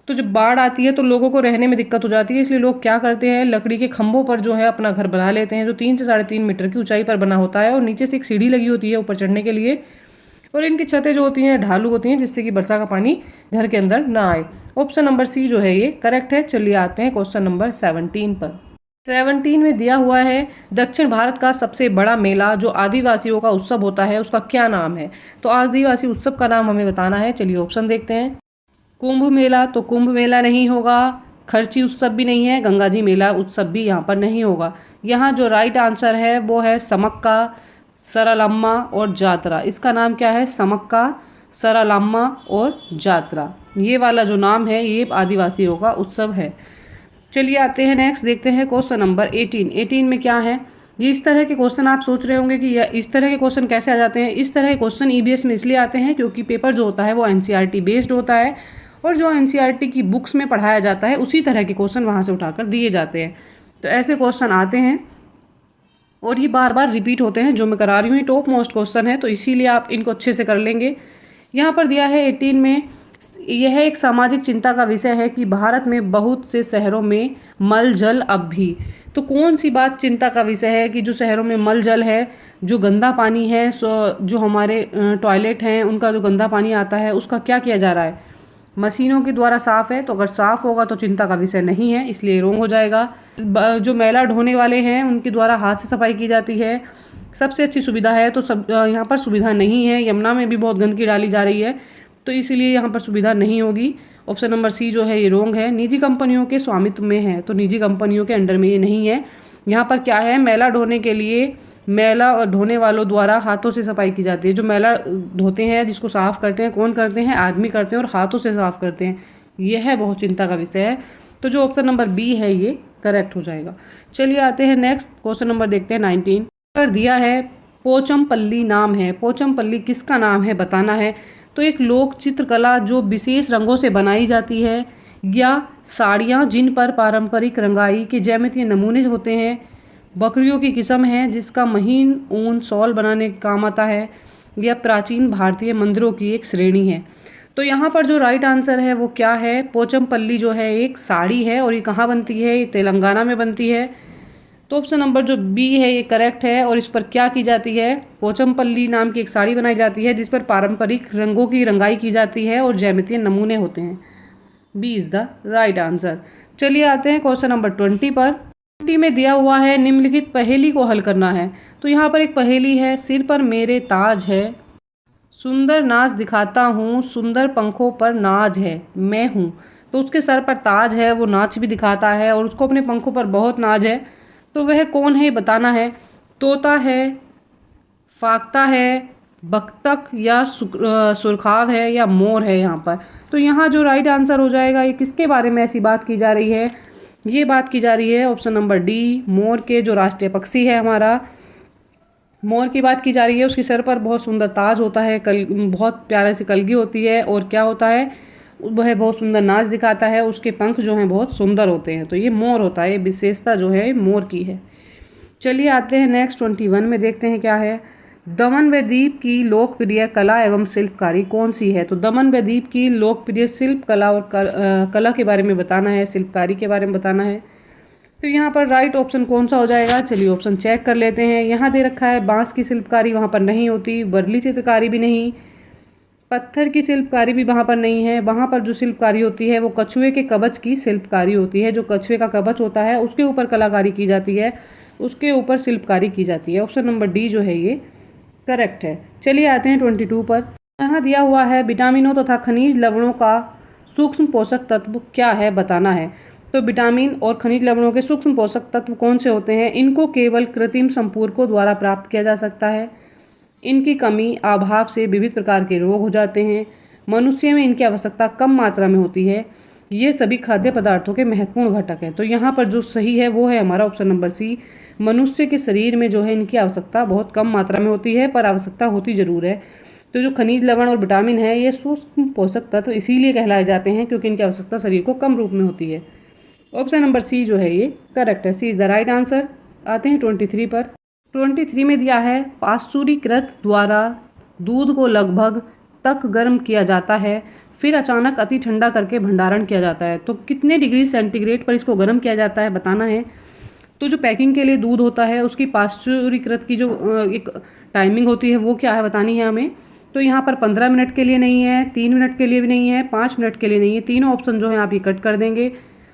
तो जब बाढ़ आती है तो लोगों को रहने में दिक्कत हो जाती है, इसलिए लोग क्या करते हैं लकड़ी के खंभों पर जो है अपना घर बना लेते हैं, जो 3 से 3.5 मीटर की ऊंचाई पर बना होता है और नीचे से एक सीढ़ी लगी होती है ऊपर चढ़ने के लिए। और इनकी छतें जो होती हैं ढालू होती हैं, जिससे कि वर्षा का पानी घर के अंदर ना आए। ऑप्शन नंबर सी जो है ये करेक्ट है। चलिए आते हैं क्वेश्चन नंबर 17 पर। 17 में दिया हुआ है दक्षिण भारत का सबसे बड़ा मेला जो आदिवासियों का उत्सव होता है उसका क्या नाम है? तो आदिवासी उत्सव का नाम हमें बताना है। चलिए ऑप्शन देखते हैं। कुंभ मेला, तो कुंभ मेला नहीं होगा, खर्ची उत्सव भी नहीं है, गंगा जी मेला उत्सव भी यहाँ पर नहीं होगा। यहाँ जो राइट आंसर है वो है समक्का, सरलम्मा और जात्रा। इसका नाम क्या है? समक्का, सरलम्मा और जात्रा। ये वाला जो नाम है ये आदिवासियों का उत्सव है। चलिए आते हैं नेक्स्ट, देखते हैं क्वेश्चन नंबर 18 में क्या है। ये इस तरह के क्वेश्चन आप सोच रहे होंगे कि इस तरह के क्वेश्चन कैसे आ जाते हैं। इस तरह के क्वेश्चन ईबीएस में इसलिए आते हैं क्योंकि पेपर जो होता है वो एनसीईआरटी बेस्ड होता है और जो एनसीईआरटी की बुक्स में पढ़ाया जाता है उसी तरह के क्वेश्चन वहाँ से उठाकर दिए जाते हैं। तो ऐसे क्वेश्चन आते हैं और ये बार बार रिपीट होते हैं। जो मैं करा रही हूँ ये टॉप मोस्ट क्वेश्चन है, तो इसीलिए आप इनको अच्छे से कर लेंगे। यहाँ पर दिया है 18 में, यह एक सामाजिक चिंता का विषय है कि भारत में बहुत से शहरों में मल जल अब भी। तो कौन सी बात चिंता का विषय है कि जो शहरों में मल जल है, जो गंदा पानी है, जो हमारे टॉयलेट हैं उनका जो गंदा पानी आता है उसका क्या किया जा रहा है? मशीनों के द्वारा साफ़ है। तो अगर साफ़ होगा तो चिंता का विषय नहीं है, इसलिए रोंग हो जाएगा। जो मैला ढोने वाले हैं उनके द्वारा हाथ से सफाई की जाती है, सबसे अच्छी सुविधा है। तो सब यहाँ पर सुविधा नहीं है। यमुना में भी बहुत गंदगी डाली जा रही है, तो इसलिए यहाँ पर सुविधा नहीं होगी। ऑप्शन नंबर सी जो है ये रोंग है। निजी कंपनियों के स्वामित्व में है, तो निजी कंपनियों के अंडर में ये नहीं है। यहाँ पर क्या है, मैला ढोने के लिए मैला और ढोने वालों द्वारा हाथों से सफाई की जाती है। जो मैला धोते हैं, जिसको साफ़ करते हैं, कौन करते हैं? आदमी करते हैं और हाथों से साफ़ करते हैं। यह है बहुत चिंता का विषय है। तो जो ऑप्शन नंबर बी है ये करेक्ट हो जाएगा। चलिए आते हैं नेक्स्ट क्वेश्चन नंबर देखते हैं 19 पर। दिया है पोचमपल्ली नाम है। पोचमपल्ली किसका नाम है बताना है। तो एक लोक चित्रकला जो विशेष रंगों से बनाई जाती है, या साड़ियाँ जिन पर पारंपरिक रंगाई के ज्यामितीय नमूने होते हैं, बकरियों की किस्म है जिसका महीन ऊन शॉल बनाने के काम आता है, या प्राचीन भारतीय मंदिरों की एक श्रेणी है। तो यहाँ पर जो राइट आंसर है वो क्या है? पोचमपल्ली जो है एक साड़ी है और ये कहाँ बनती है? ये तेलंगाना में बनती है। तो ऑप्शन नंबर जो बी है ये करेक्ट है। और इस पर क्या की जाती है? पोचमपल्ली नाम की एक साड़ी बनाई जाती है जिस पर पारंपरिक रंगों की रंगाई की जाती है और ज्यामितीय नमूने होते हैं। B is the right answer. चलिए आते हैं क्वेश्चन नंबर 20 पर। 20 में दिया हुआ है निम्नलिखित पहेली को हल करना है। तो यहाँ पर एक पहेली है, सिर पर मेरे ताज है, सुंदर नाच दिखाता हूँ, सुंदर पंखों पर नाज है, मैं हूँ। तो उसके सर पर ताज है, वो नाच भी दिखाता है और उसको अपने पंखों पर बहुत नाज है। तो वह कौन है बताना है। तोता है, फाख्ता है, बत्तख या सुरखाव है या मोर है यहाँ पर। तो यहाँ जो राइट आंसर हो जाएगा, ये किसके बारे में ऐसी बात की जा रही है, ये बात की जा रही है ऑप्शन नंबर डी, मोर के, जो राष्ट्रीय पक्षी है हमारा। मोर की बात की जा रही है। उसके सर पर बहुत सुंदर ताज होता है, बहुत प्यारे से कलगी होती है, और क्या होता है, वह बहुत सुंदर नाच दिखाता है, उसके पंख जो हैं बहुत सुंदर होते हैं। तो ये मोर होता है, विशेषता जो है मोर की है। चलिए आते हैं नेक्स्ट 21 में, देखते हैं क्या है। दमन व दीप की लोकप्रिय कला एवं शिल्पकारी कौन सी है। तो दमन व दीप की लोकप्रिय शिल्प कला और कला के बारे में बताना है, शिल्पकारी के बारे में बताना है। तो यहाँ पर राइट ऑप्शन कौन सा हो जाएगा, चलिए ऑप्शन चेक कर लेते हैं। यहाँ दे रखा है बांस की शिल्पकारी वहाँ पर नहीं होती, वर्ली चित्रकारी भी नहीं, पत्थर की शिल्पकारी भी वहाँ पर नहीं है। वहाँ पर जो शिल्पकारी होती है वो कछुए के कवच की शिल्पकारी होती है। जो कछुए का कवच होता है उसके ऊपर कलाकारी की जाती है, उसके ऊपर शिल्पकारी की जाती है। ऑप्शन नंबर डी जो है ये करेक्ट है। चलिए आते हैं 22 पर। यहाँ दिया हुआ है विटामिनों तथा खनिज लवणों का सूक्ष्म पोषक तत्व क्या है बताना है। तो विटामिन और खनिज लवणों के सूक्ष्म पोषक तत्व कौन से होते हैं। इनको केवल कृत्रिम संपूरकों द्वारा प्राप्त किया जा सकता है। इनकी कमी अभाव से विविध प्रकार के रोग हो जाते हैं। मनुष्य में इनकी आवश्यकता कम मात्रा में होती है। ये सभी खाद्य पदार्थों के महत्वपूर्ण घटक हैं। तो यहाँ पर जो सही है वो है हमारा ऑप्शन नंबर सी। मनुष्य के शरीर में जो है इनकी आवश्यकता बहुत कम मात्रा में होती है, पर आवश्यकता होती जरूर है। तो जो खनिज लवण और विटामिन है ये सूक्ष्म पोषक तत्व इसीलिए कहलाए जाते हैं क्योंकि इनकी आवश्यकता शरीर को कम रूप में होती है। ऑप्शन नंबर सी जो है ये करेक्ट है, सी इज़ द राइट आंसर। आते हैं 23 पर। 23 में दिया है पाश्चुरीकृत द्वारा दूध को लगभग तक गर्म किया जाता है, फिर अचानक अति ठंडा करके भंडारण किया जाता है। तो कितने डिग्री सेंटीग्रेड पर इसको गर्म किया जाता है बताना है। तो जो पैकिंग के लिए दूध होता है उसकी पाश्चुरीकृत की जो एक टाइमिंग होती है वो क्या है बतानी है हमें। तो यहाँ पर 15 मिनट के लिए नहीं है, 3 मिनट के लिए भी नहीं है, 5 मिनट के लिए नहीं है। तीनों ऑप्शन जो है आप ये कट कर देंगे।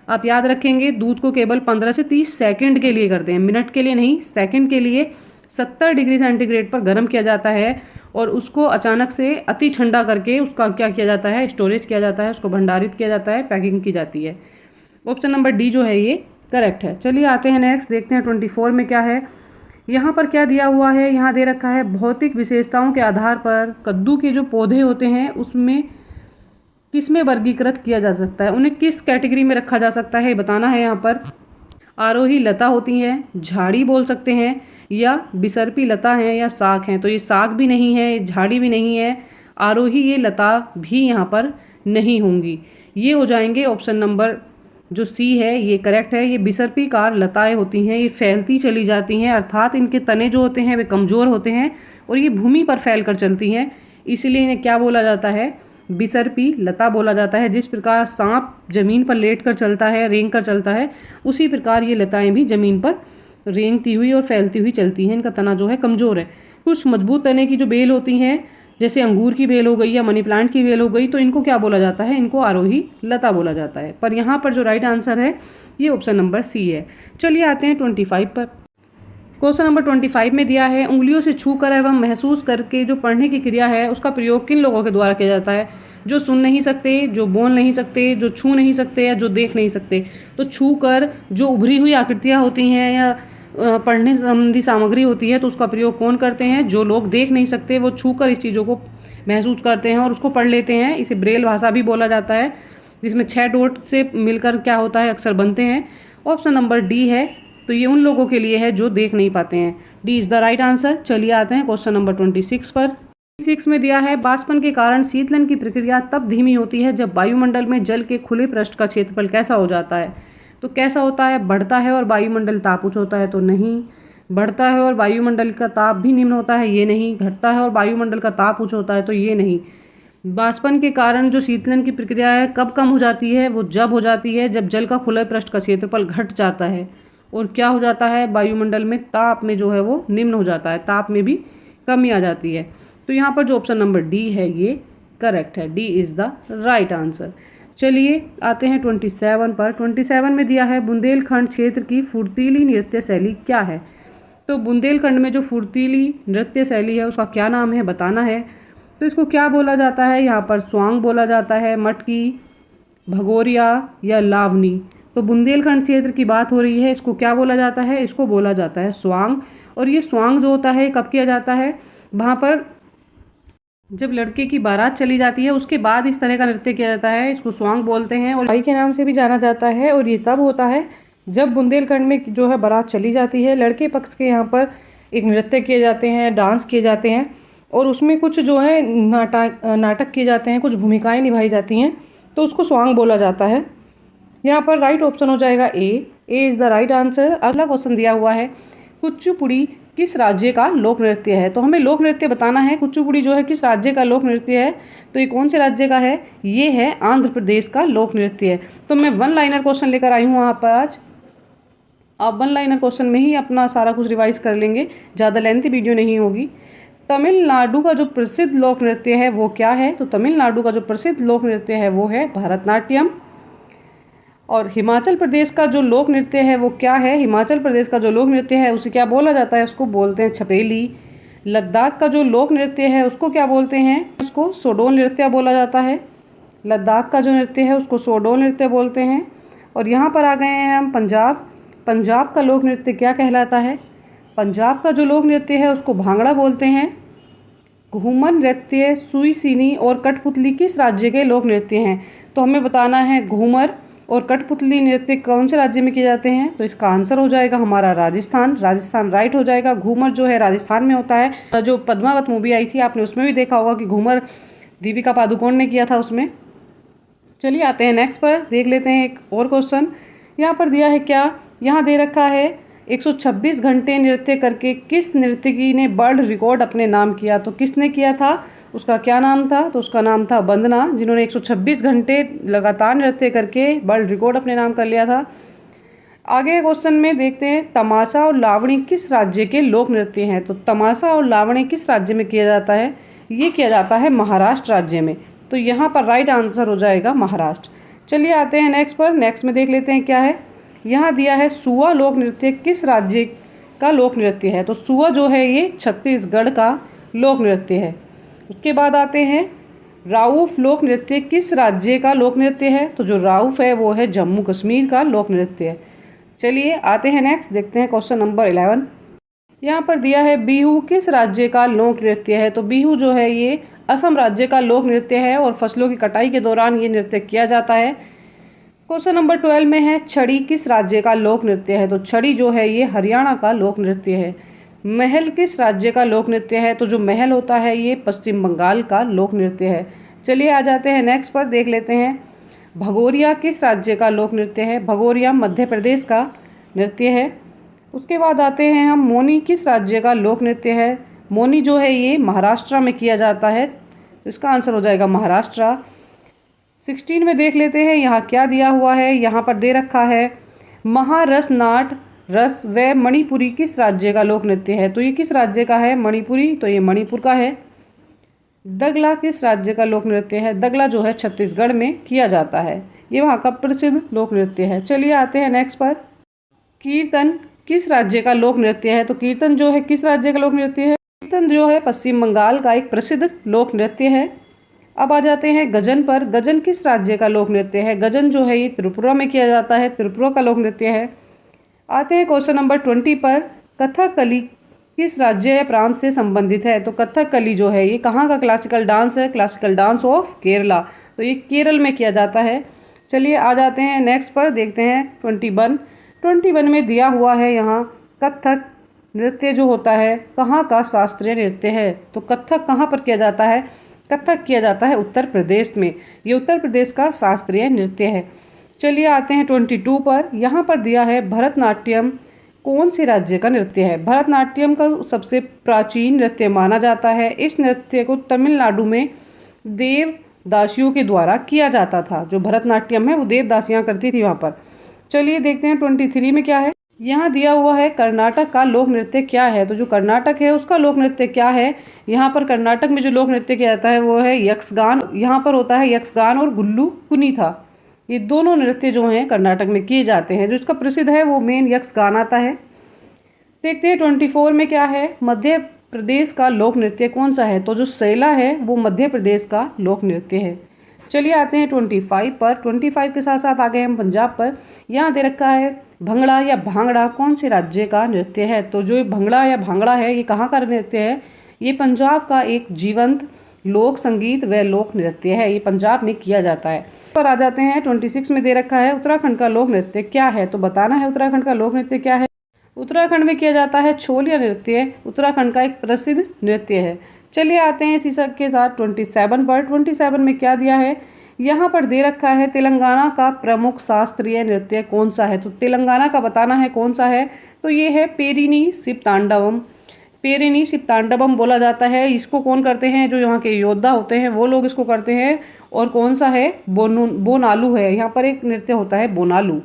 आप याद रखेंगे दूध को केवल 15 से 30 सेकंड के लिए करते हैं, मिनट के लिए नहीं, सेकंड के लिए 70 डिग्री सेंटीग्रेड पर गर्म किया जाता है और उसको अचानक से अति ठंडा करके उसका क्या किया जाता है, स्टोरेज किया जाता है, उसको भंडारित किया जाता है, पैकिंग की जाती है। ऑप्शन नंबर डी जो है ये करेक्ट है। चलिए आते हैं नेक्स्ट, देखते हैं 24 में क्या है। यहाँ पर क्या दिया हुआ है, यहाँ दे रखा है भौतिक विशेषताओं के आधार पर कद्दू के जो पौधे होते हैं उसमें किसमें वर्गीकृत किया जा सकता है, उन्हें किस कैटेगरी में रखा जा सकता है बताना है। यहाँ पर आरोही लता होती हैं, झाड़ी बोल सकते हैं, या बिसर्पी लता है या साग हैं। तो ये साग भी नहीं है, झाड़ी भी नहीं है, आरोही ये लता भी यहाँ पर नहीं होंगी। ये हो जाएंगे ऑप्शन नंबर जो सी है ये करेक्ट है। ये बिसर्पीकार लताएं होती हैं, ये फैलती चली जाती हैं, अर्थात इनके तने जो होते हैं वे कमज़ोर होते हैं और ये भूमि पर फैल कर चलती हैं, इसलिए इन्हें क्या बोला जाता है, बिसर्पी लता बोला जाता है। जिस प्रकार सांप जमीन पर लेट कर चलता है, रेंग कर चलता है, उसी प्रकार ये लताएं भी जमीन पर रेंगती हुई और फैलती हुई चलती हैं। इनका तना जो है कमज़ोर है। कुछ मजबूत तने की जो बेल होती हैं, जैसे अंगूर की बेल हो गई या मनी प्लांट की बेल हो गई, तो इनको क्या बोला जाता है, इनको आरोही लता बोला जाता है। पर यहाँ पर जो राइट आंसर है ये ऑप्शन नंबर सी है। चलिए आते हैं 25 पर। क्वेश्चन नंबर 25 में दिया है उंगलियों से छूकर एवं महसूस करके जो पढ़ने की क्रिया है उसका प्रयोग किन लोगों के द्वारा किया जाता है। जो सुन नहीं सकते, जो बोल नहीं सकते, जो छू नहीं सकते या जो देख नहीं सकते। तो छू कर जो उभरी हुई आकृतियाँ होती हैं या पढ़ने संबंधी सामग्री होती है तो उसका प्रयोग कौन करते हैं, जो लोग देख नहीं सकते वो छूकर इस चीज़ों को महसूस करते हैं और उसको पढ़ लेते हैं। इसे ब्रेल भाषा भी बोला जाता है, जिसमें 6 डॉट से मिलकर क्या होता है, अक्षर बनते हैं। ऑप्शन नंबर डी है, तो ये उन लोगों के लिए है जो देख नहीं पाते हैं। D is the right answer. चलिए आते हैं क्वेश्चन नंबर 26 पर। 26 में दिया है बाष्पन के कारण शीतलन की प्रक्रिया तब धीमी होती है जब वायुमंडल में जल के खुले पृष्ठ का क्षेत्रफल कैसा हो जाता है। तो कैसा होता है, बढ़ता है और वायुमंडल ताप उच्च होता है, तो नहीं। बढ़ता है और वायुमंडल का ताप भी निम्न होता है, ये नहीं। घटता है और वायुमंडल का ताप उच्च होता है, तो ये नहीं। बाष्पन के कारण जो शीतलन की प्रक्रिया है कब कम हो जाती है, वो जब हो जाती है जब जल का खुले पृष्ठ का क्षेत्रफल घट जाता है और क्या हो जाता है, वायुमंडल में ताप में जो है वो निम्न हो जाता है, ताप में भी कमी आ जाती है। तो यहाँ पर जो ऑप्शन नंबर डी है ये करेक्ट है। D is the right answer. चलिए आते हैं 27 पर। 27 में दिया है बुंदेलखंड क्षेत्र की फुर्तीली नृत्य शैली क्या है। तो बुंदेलखंड में जो फुर्तीली नृत्य शैली है उसका क्या नाम है बताना है। तो इसको क्या बोला जाता है, यहाँ पर स्वांग बोला जाता है, मटकी, भगोरिया या लावनी। तो बुंदेलखंड क्षेत्र की बात हो रही है, इसको क्या बोला जाता है? इसको बोला जाता है स्वांग। और ये स्वांग जो होता है कब किया जाता है? वहाँ पर जब लड़के की बारात चली जाती है उसके बाद इस तरह का नृत्य किया जाता है, इसको स्वांग बोलते हैं और भाई के नाम से भी जाना जाता है। और ये तब होता है जब बुंदेलखंड में जो है बारात चली जाती है, लड़के पक्ष के यहाँ पर एक नृत्य किए जाते हैं, डांस किए जाते हैं और उसमें कुछ जो है नाटक किए जाते हैं, कुछ भूमिकाएं निभाई जाती हैं, तो उसको स्वांग बोला जाता है। यहाँ पर राइट ऑप्शन हो जाएगा ए इज़ द राइट आंसर। अगला क्वेश्चन दिया हुआ है, कुचिपुड़ी किस राज्य का लोक नृत्य है? तो हमें लोक नृत्य बताना है। कुचिपुड़ी जो है किस राज्य का लोक नृत्य है? तो ये कौन से राज्य का है? ये है आंध्र प्रदेश का लोक नृत्य है। तो मैं वन लाइनर क्वेश्चन लेकर आई हूँ यहाँ पर आज। आप वन लाइनर क्वेश्चन में ही अपना सारा कुछ रिवाइज कर लेंगे, ज़्यादा लेंथी वीडियो नहीं होगी। तमिलनाडु का जो प्रसिद्ध लोक नृत्य है वो क्या है? तो तमिलनाडु का जो प्रसिद्ध लोक नृत्य है वो है भरतनाट्यम। और हिमाचल प्रदेश का जो लोक नृत्य है वो क्या है? हिमाचल प्रदेश का जो लोक नृत्य है उसे क्या बोला जाता है? उसको बोलते हैं छपेली। लद्दाख का जो लोक नृत्य है उसको क्या बोलते हैं? उसको सोडोल नृत्य बोला जाता है। लद्दाख का जो नृत्य है उसको सोडोल नृत्य बोलते हैं। और यहाँ पर आ गए हैं हम पंजाब। पंजाब का लोक नृत्य क्या कहलाता है? पंजाब का जो लोक नृत्य है उसको भांगड़ा बोलते हैं। घूमर नृत्य, सुई सीनी और कठपुतली किस राज्य के लोक नृत्य हैं? तो हमें बताना है घूमर और कठपुतली नृत्य कौन से राज्य में किए जाते हैं? तो इसका आंसर हो जाएगा हमारा राजस्थान। राजस्थान राइट हो जाएगा। घूमर जो है राजस्थान में होता है। जो पद्मावत मूवी आई थी आपने उसमें भी देखा होगा कि घूमर दीपिका पादुकोण ने किया था उसमें। चलिए आते हैं नेक्स्ट पर, देख लेते हैं एक और क्वेश्चन। यहाँ पर दिया है क्या? यहाँ दे रखा है 126 घंटे नृत्य करके किस नर्तकी ने वर्ल्ड रिकॉर्ड अपने नाम किया? तो किसने किया था? उसका क्या नाम था? तो उसका नाम था वंदना, जिन्होंने 126 घंटे लगातार नृत्य करके वर्ल्ड रिकॉर्ड अपने नाम कर लिया था। आगे क्वेश्चन में देखते हैं, तमाशा और लावणी किस राज्य के लोक नृत्य हैं? तो तमाशा और लावणी किस राज्य में किया जाता है? ये किया जाता है महाराष्ट्र राज्य में। तो यहाँ पर राइट आंसर हो जाएगा महाराष्ट्र। चलिए आते हैं नेक्स्ट पर। नेक्स्ट में देख लेते हैं क्या है। यहाँ दिया है सुआ लोक नृत्य किस राज्य का लोक नृत्य है? तो सुआ जो है ये छत्तीसगढ़ का लोक नृत्य है। उसके बाद आते हैं, राउफ लोक नृत्य किस राज्य का लोक नृत्य है? तो जो राउफ है वो है जम्मू कश्मीर का लोक नृत्य है। चलिए आते हैं नेक्स्ट, देखते हैं क्वेश्चन नंबर 11। यहाँ पर दिया है बिहू किस राज्य का लोक नृत्य है? तो बिहू जो है ये असम राज्य का लोक नृत्य है और फसलों की कटाई के दौरान ये नृत्य किया जाता है। क्वेश्चन नंबर 12 में है, छड़ी किस राज्य का लोक नृत्य है? तो छड़ी जो है ये हरियाणा का लोक नृत्य है। महल किस राज्य का लोक नृत्य है? तो जो महल होता है ये पश्चिम बंगाल का लोक नृत्य है। चलिए आ जाते हैं नेक्स्ट पर, देख लेते हैं, भगोरिया किस राज्य का लोक नृत्य है? भगोरिया मध्य प्रदेश का नृत्य है। उसके बाद आते हैं हम, मोनी किस राज्य का लोक नृत्य है? मोनी जो है ये महाराष्ट्र में किया जाता है, तो इसका आंसर हो जाएगा महाराष्ट्र। 16 में देख लेते हैं यहाँ क्या दिया हुआ है। यहाँ पर दे रखा है, महारस नाट रस व मणिपुरी किस राज्य का लोक नृत्य है? तो ये किस राज्य का है? मणिपुरी, तो ये मणिपुर का है। दगला किस राज्य का लोक नृत्य है? दगला जो है छत्तीसगढ़ में किया जाता है, ये वहाँ का प्रसिद्ध लोक नृत्य है। चलिए आते हैं नेक्स्ट पर, कीर्तन किस राज्य का लोक नृत्य है? तो कीर्तन जो है किस राज्य का लोक नृत्य है? कीर्तन जो है पश्चिम बंगाल का एक प्रसिद्ध लोक नृत्य है। अब आ जाते हैं गजन पर। गजन किस राज्य का लोक नृत्य है? गजन जो है ये त्रिपुरा में किया जाता है, त्रिपुरा का लोक नृत्य है। आते हैं क्वेश्चन नंबर 20 पर, कथकली किस राज्य या प्रांत से संबंधित है? तो कथकली जो है ये कहाँ का क्लासिकल डांस है? क्लासिकल डांस ऑफ केरला, तो ये केरल में किया जाता है। चलिए आ जाते हैं नेक्स्ट पर, देखते हैं 21 में दिया हुआ है यहाँ, कथक नृत्य जो होता है कहाँ का शास्त्रीय नृत्य है? तो कथक कहाँ पर किया जाता है? कथक किया जाता है उत्तर प्रदेश में, ये उत्तर प्रदेश का शास्त्रीय नृत्य है। चलिए आते हैं 22 पर। यहाँ पर दिया है, भरतनाट्यम कौन से राज्य का नृत्य है? भरतनाट्यम का सबसे प्राचीन नृत्य माना जाता है। इस नृत्य को तमिलनाडु में देवदासियों के द्वारा किया जाता था। जो भरतनाट्यम है वो देवदासियाँ करती थी वहाँ पर। चलिए देखते हैं 23 में क्या है। यहाँ दिया हुआ है, कर्नाटक का लोक नृत्य क्या है? तो जो कर्नाटक है उसका लोक नृत्य क्या है? यहाँ पर कर्नाटक में जो लोक नृत्य किया जाता है वो है यक्षगान। यहाँ पर होता है यक्षगान और गुल्लू कुनीथा, ये दोनों नृत्य जो हैं कर्नाटक में किए जाते हैं। जो इसका प्रसिद्ध है वो मेन यक्षगान आता है। देखते हैं 24 में क्या है, मध्य प्रदेश का लोक नृत्य कौन सा है? तो जो सैला है वो मध्य प्रदेश का लोक नृत्य है। चलिए आते हैं 25 पर। 25 के साथ साथ आ गए हम पंजाब पर। यहाँ दे रखा है भंगड़ा या भांगड़ा कौन से राज्य का नृत्य है। तो जो भंगड़ा या भांगड़ा है ये कहाँ का नृत्य है, ये पंजाब का एक जीवंत लोक संगीत व लोक नृत्य है, ये पंजाब में किया जाता है। पर आ जाते हैं 26 में दे रखा है उत्तराखंड का लोक नृत्य क्या है। तो बताना है उत्तराखंड का लोक नृत्य क्या है। उत्तराखंड में किया जाता है छोलिया नृत्य, उत्तराखंड का एक प्रसिद्ध नृत्य है। चलिए आते हैं इसी के साथ 27 पर। 27 में क्या दिया है, यहाँ पर दे रखा है तेलंगाना का प्रमुख शास्त्रीय नृत्य कौन सा है। तो तेलंगाना का बताना है कौन सा है। तो ये है पेरिनी शिवतांडवम। पेरिनी शिवतांडवम बोला जाता है। इसको कौन करते हैं, जो यहाँ के योद्धा होते हैं वो लोग इसको करते हैं। और कौन सा है, बोनालू है, यहाँ पर एक नृत्य होता है बोनालू।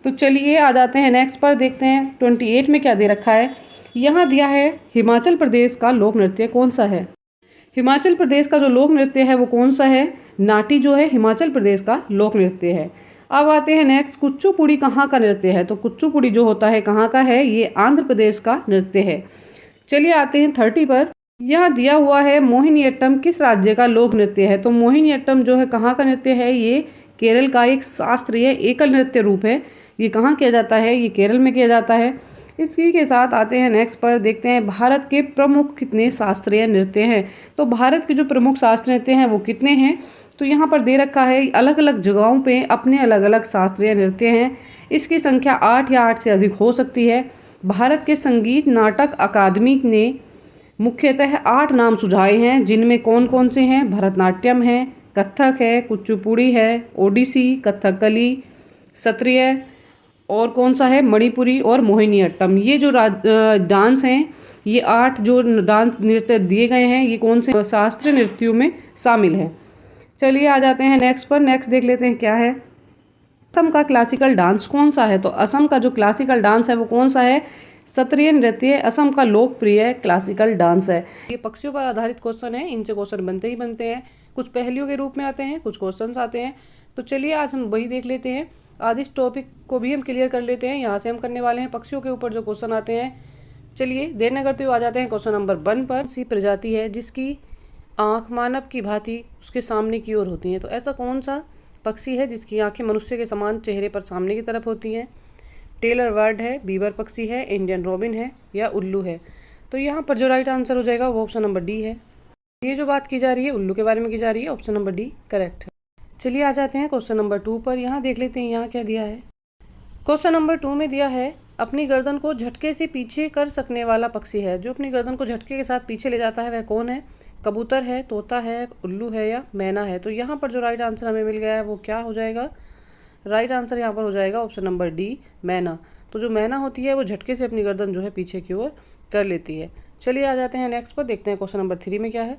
तो चलिए आ जाते हैं नेक्स्ट पर, देखते हैं 28 में क्या दे रखा है। यहाँ दिया है हिमाचल प्रदेश का लोक नृत्य कौन सा है। हिमाचल प्रदेश का जो लोक नृत्य है वो कौन सा है, नाटी जो है हिमाचल प्रदेश का लोक नृत्य है। अब आते हैं नेक्स्ट, कुच्चुपुड़ी कहाँ का नृत्य है। तो कुच्चुपुड़ी जो होता है कहाँ का है, ये आंध्र प्रदेश का नृत्य है। चलिए आते हैं 30 पर। यहाँ दिया हुआ है मोहिनीअट्टम किस राज्य का लोक नृत्य है। तो मोहिनीअट्टम जो है कहाँ का नृत्य है, ये केरल का एक शास्त्रीय एकल नृत्य रूप है। ये कहाँ किया जाता है, ये केरल में किया जाता है। इसी के साथ आते हैं नेक्स्ट पर, देखते हैं भारत के प्रमुख कितने शास्त्रीय नृत्य हैं। तो भारत के जो प्रमुख शास्त्रीय नृत्य हैं वो कितने हैं। तो यहाँ पर दे रखा है अलग अलग जगहों पे अपने अलग अलग शास्त्रीय नृत्य हैं। इसकी संख्या 8 या 8 से अधिक हो सकती है। भारत के संगीत नाटक अकादमी ने मुख्यतः 8 नाम सुझाए हैं, जिनमें कौन कौन से हैं, भरतनाट्यम है, कथक है, कुचिपुड़ी है, ओडिसी, कथकली, सत्रिय और कौन सा है, मणिपुरी और मोहिनीअट्टम। ये जो डांस हैं, ये 8 जो डांस नृत्य दिए गए हैं ये कौन से शास्त्रीय नृत्यों में शामिल है। चलिए आ जाते हैं नेक्स्ट पर। नेक्स्ट देख लेते हैं क्या है, असम का क्लासिकल डांस कौन सा है। तो असम का जो क्लासिकल डांस है वो कौन सा है, सत्रिय नृत्य असम का लोकप्रिय क्लासिकल डांस है। ये पक्षियों पर आधारित क्वेश्चन है, इनसे क्वेश्चन बनते ही बनते हैं। कुछ पहेलियों के रूप में आते हैं, कुछ क्वेश्चंस आते हैं। तो चलिए आज हम वही देख लेते हैं। आज इस टॉपिक को भी हम क्लियर कर लेते हैं। यहाँ से हम करने वाले हैं पक्षियों के ऊपर जो क्वेश्चन आते हैं। चलिए देर न करते हुए आ जाते हैं क्वेश्चन नंबर 1 पर। सी प्रजाति है जिसकी आँख मानव की भांति उसके सामने की ओर होती हैं। तो ऐसा कौन सा पक्षी है जिसकी आंखें मनुष्य के समान चेहरे पर सामने की तरफ होती हैं। टेलर बर्ड है, बीबर पक्षी है, इंडियन रॉबिन है या उल्लू है। तो यहाँ पर जो राइट आंसर हो जाएगा वो ऑप्शन नंबर डी है। ये जो बात की जा रही है उल्लू के बारे में की जा रही है, ऑप्शन नंबर डी करेक्ट है। चलिए आ जाते हैं क्वेश्चन नंबर 2 पर। यहाँ देख लेते हैं यहाँ क्या दिया है। क्वेश्चन नंबर 2 में दिया है अपनी गर्दन को झटके से पीछे कर सकने वाला पक्षी है। जो अपनी गर्दन को झटके के साथ पीछे ले जाता है वह कौन है। कबूतर है, तोता है, उल्लू है या मैना है। तो यहाँ पर जो राइट आंसर हमें मिल गया है वो क्या हो जाएगा, राइट आंसर यहाँ पर हो जाएगा ऑप्शन नंबर डी मैना। तो जो मैना होती है वो झटके से अपनी गर्दन जो है पीछे की ओर कर लेती है। चलिए आ जाते हैं नेक्स्ट पर, देखते हैं क्वेश्चन नंबर 3 में क्या है।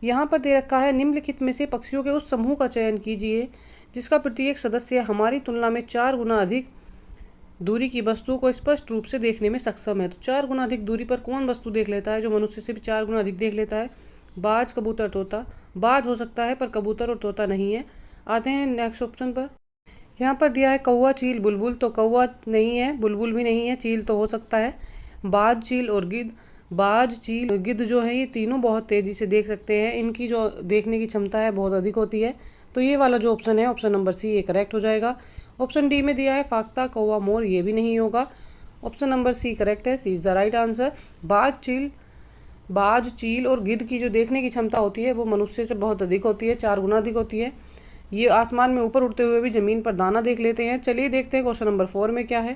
यहाँ पर दे रखा है निम्नलिखित में से पक्षियों के उस समूह का चयन कीजिए जिसका प्रत्येक सदस्य हमारी तुलना में 4 गुना अधिक दूरी की वस्तु को स्पष्ट रूप से देखने में सक्षम है। तो 4 गुना अधिक दूरी पर कौन वस्तु देख लेता है, जो मनुष्य से भी 4 गुना अधिक देख लेता है। बाज, कबूतर, तोता। बाज हो सकता है पर कबूतर और तोता नहीं है। आते हैं नेक्स्ट ऑप्शन पर। यहाँ पर दिया है कौवा, चील, बुलबुल। तो कौवा नहीं है, बुलबुल भी नहीं है, चील तो हो सकता है। बाज, चील और गिद्ध। बाज, चील, गिद्ध जो है ये तीनों बहुत तेज़ी से देख सकते हैं। इनकी जो देखने की क्षमता है बहुत अधिक होती है। तो ये वाला जो ऑप्शन है ऑप्शन नंबर सी ये करेक्ट हो जाएगा। ऑप्शन डी में दिया है फाख्ता, कौवा, मोर, ये भी नहीं होगा। ऑप्शन नंबर सी करेक्ट है, सी इज़ द राइट आंसर। बाज, चील और गिद्ध की जो देखने की क्षमता होती है वो मनुष्य से बहुत अधिक होती है, 4 गुना अधिक होती है। ये आसमान में ऊपर उड़ते हुए भी ज़मीन पर दाना देख लेते हैं। चलिए देखते हैं क्वेश्चन नंबर 4 में क्या है।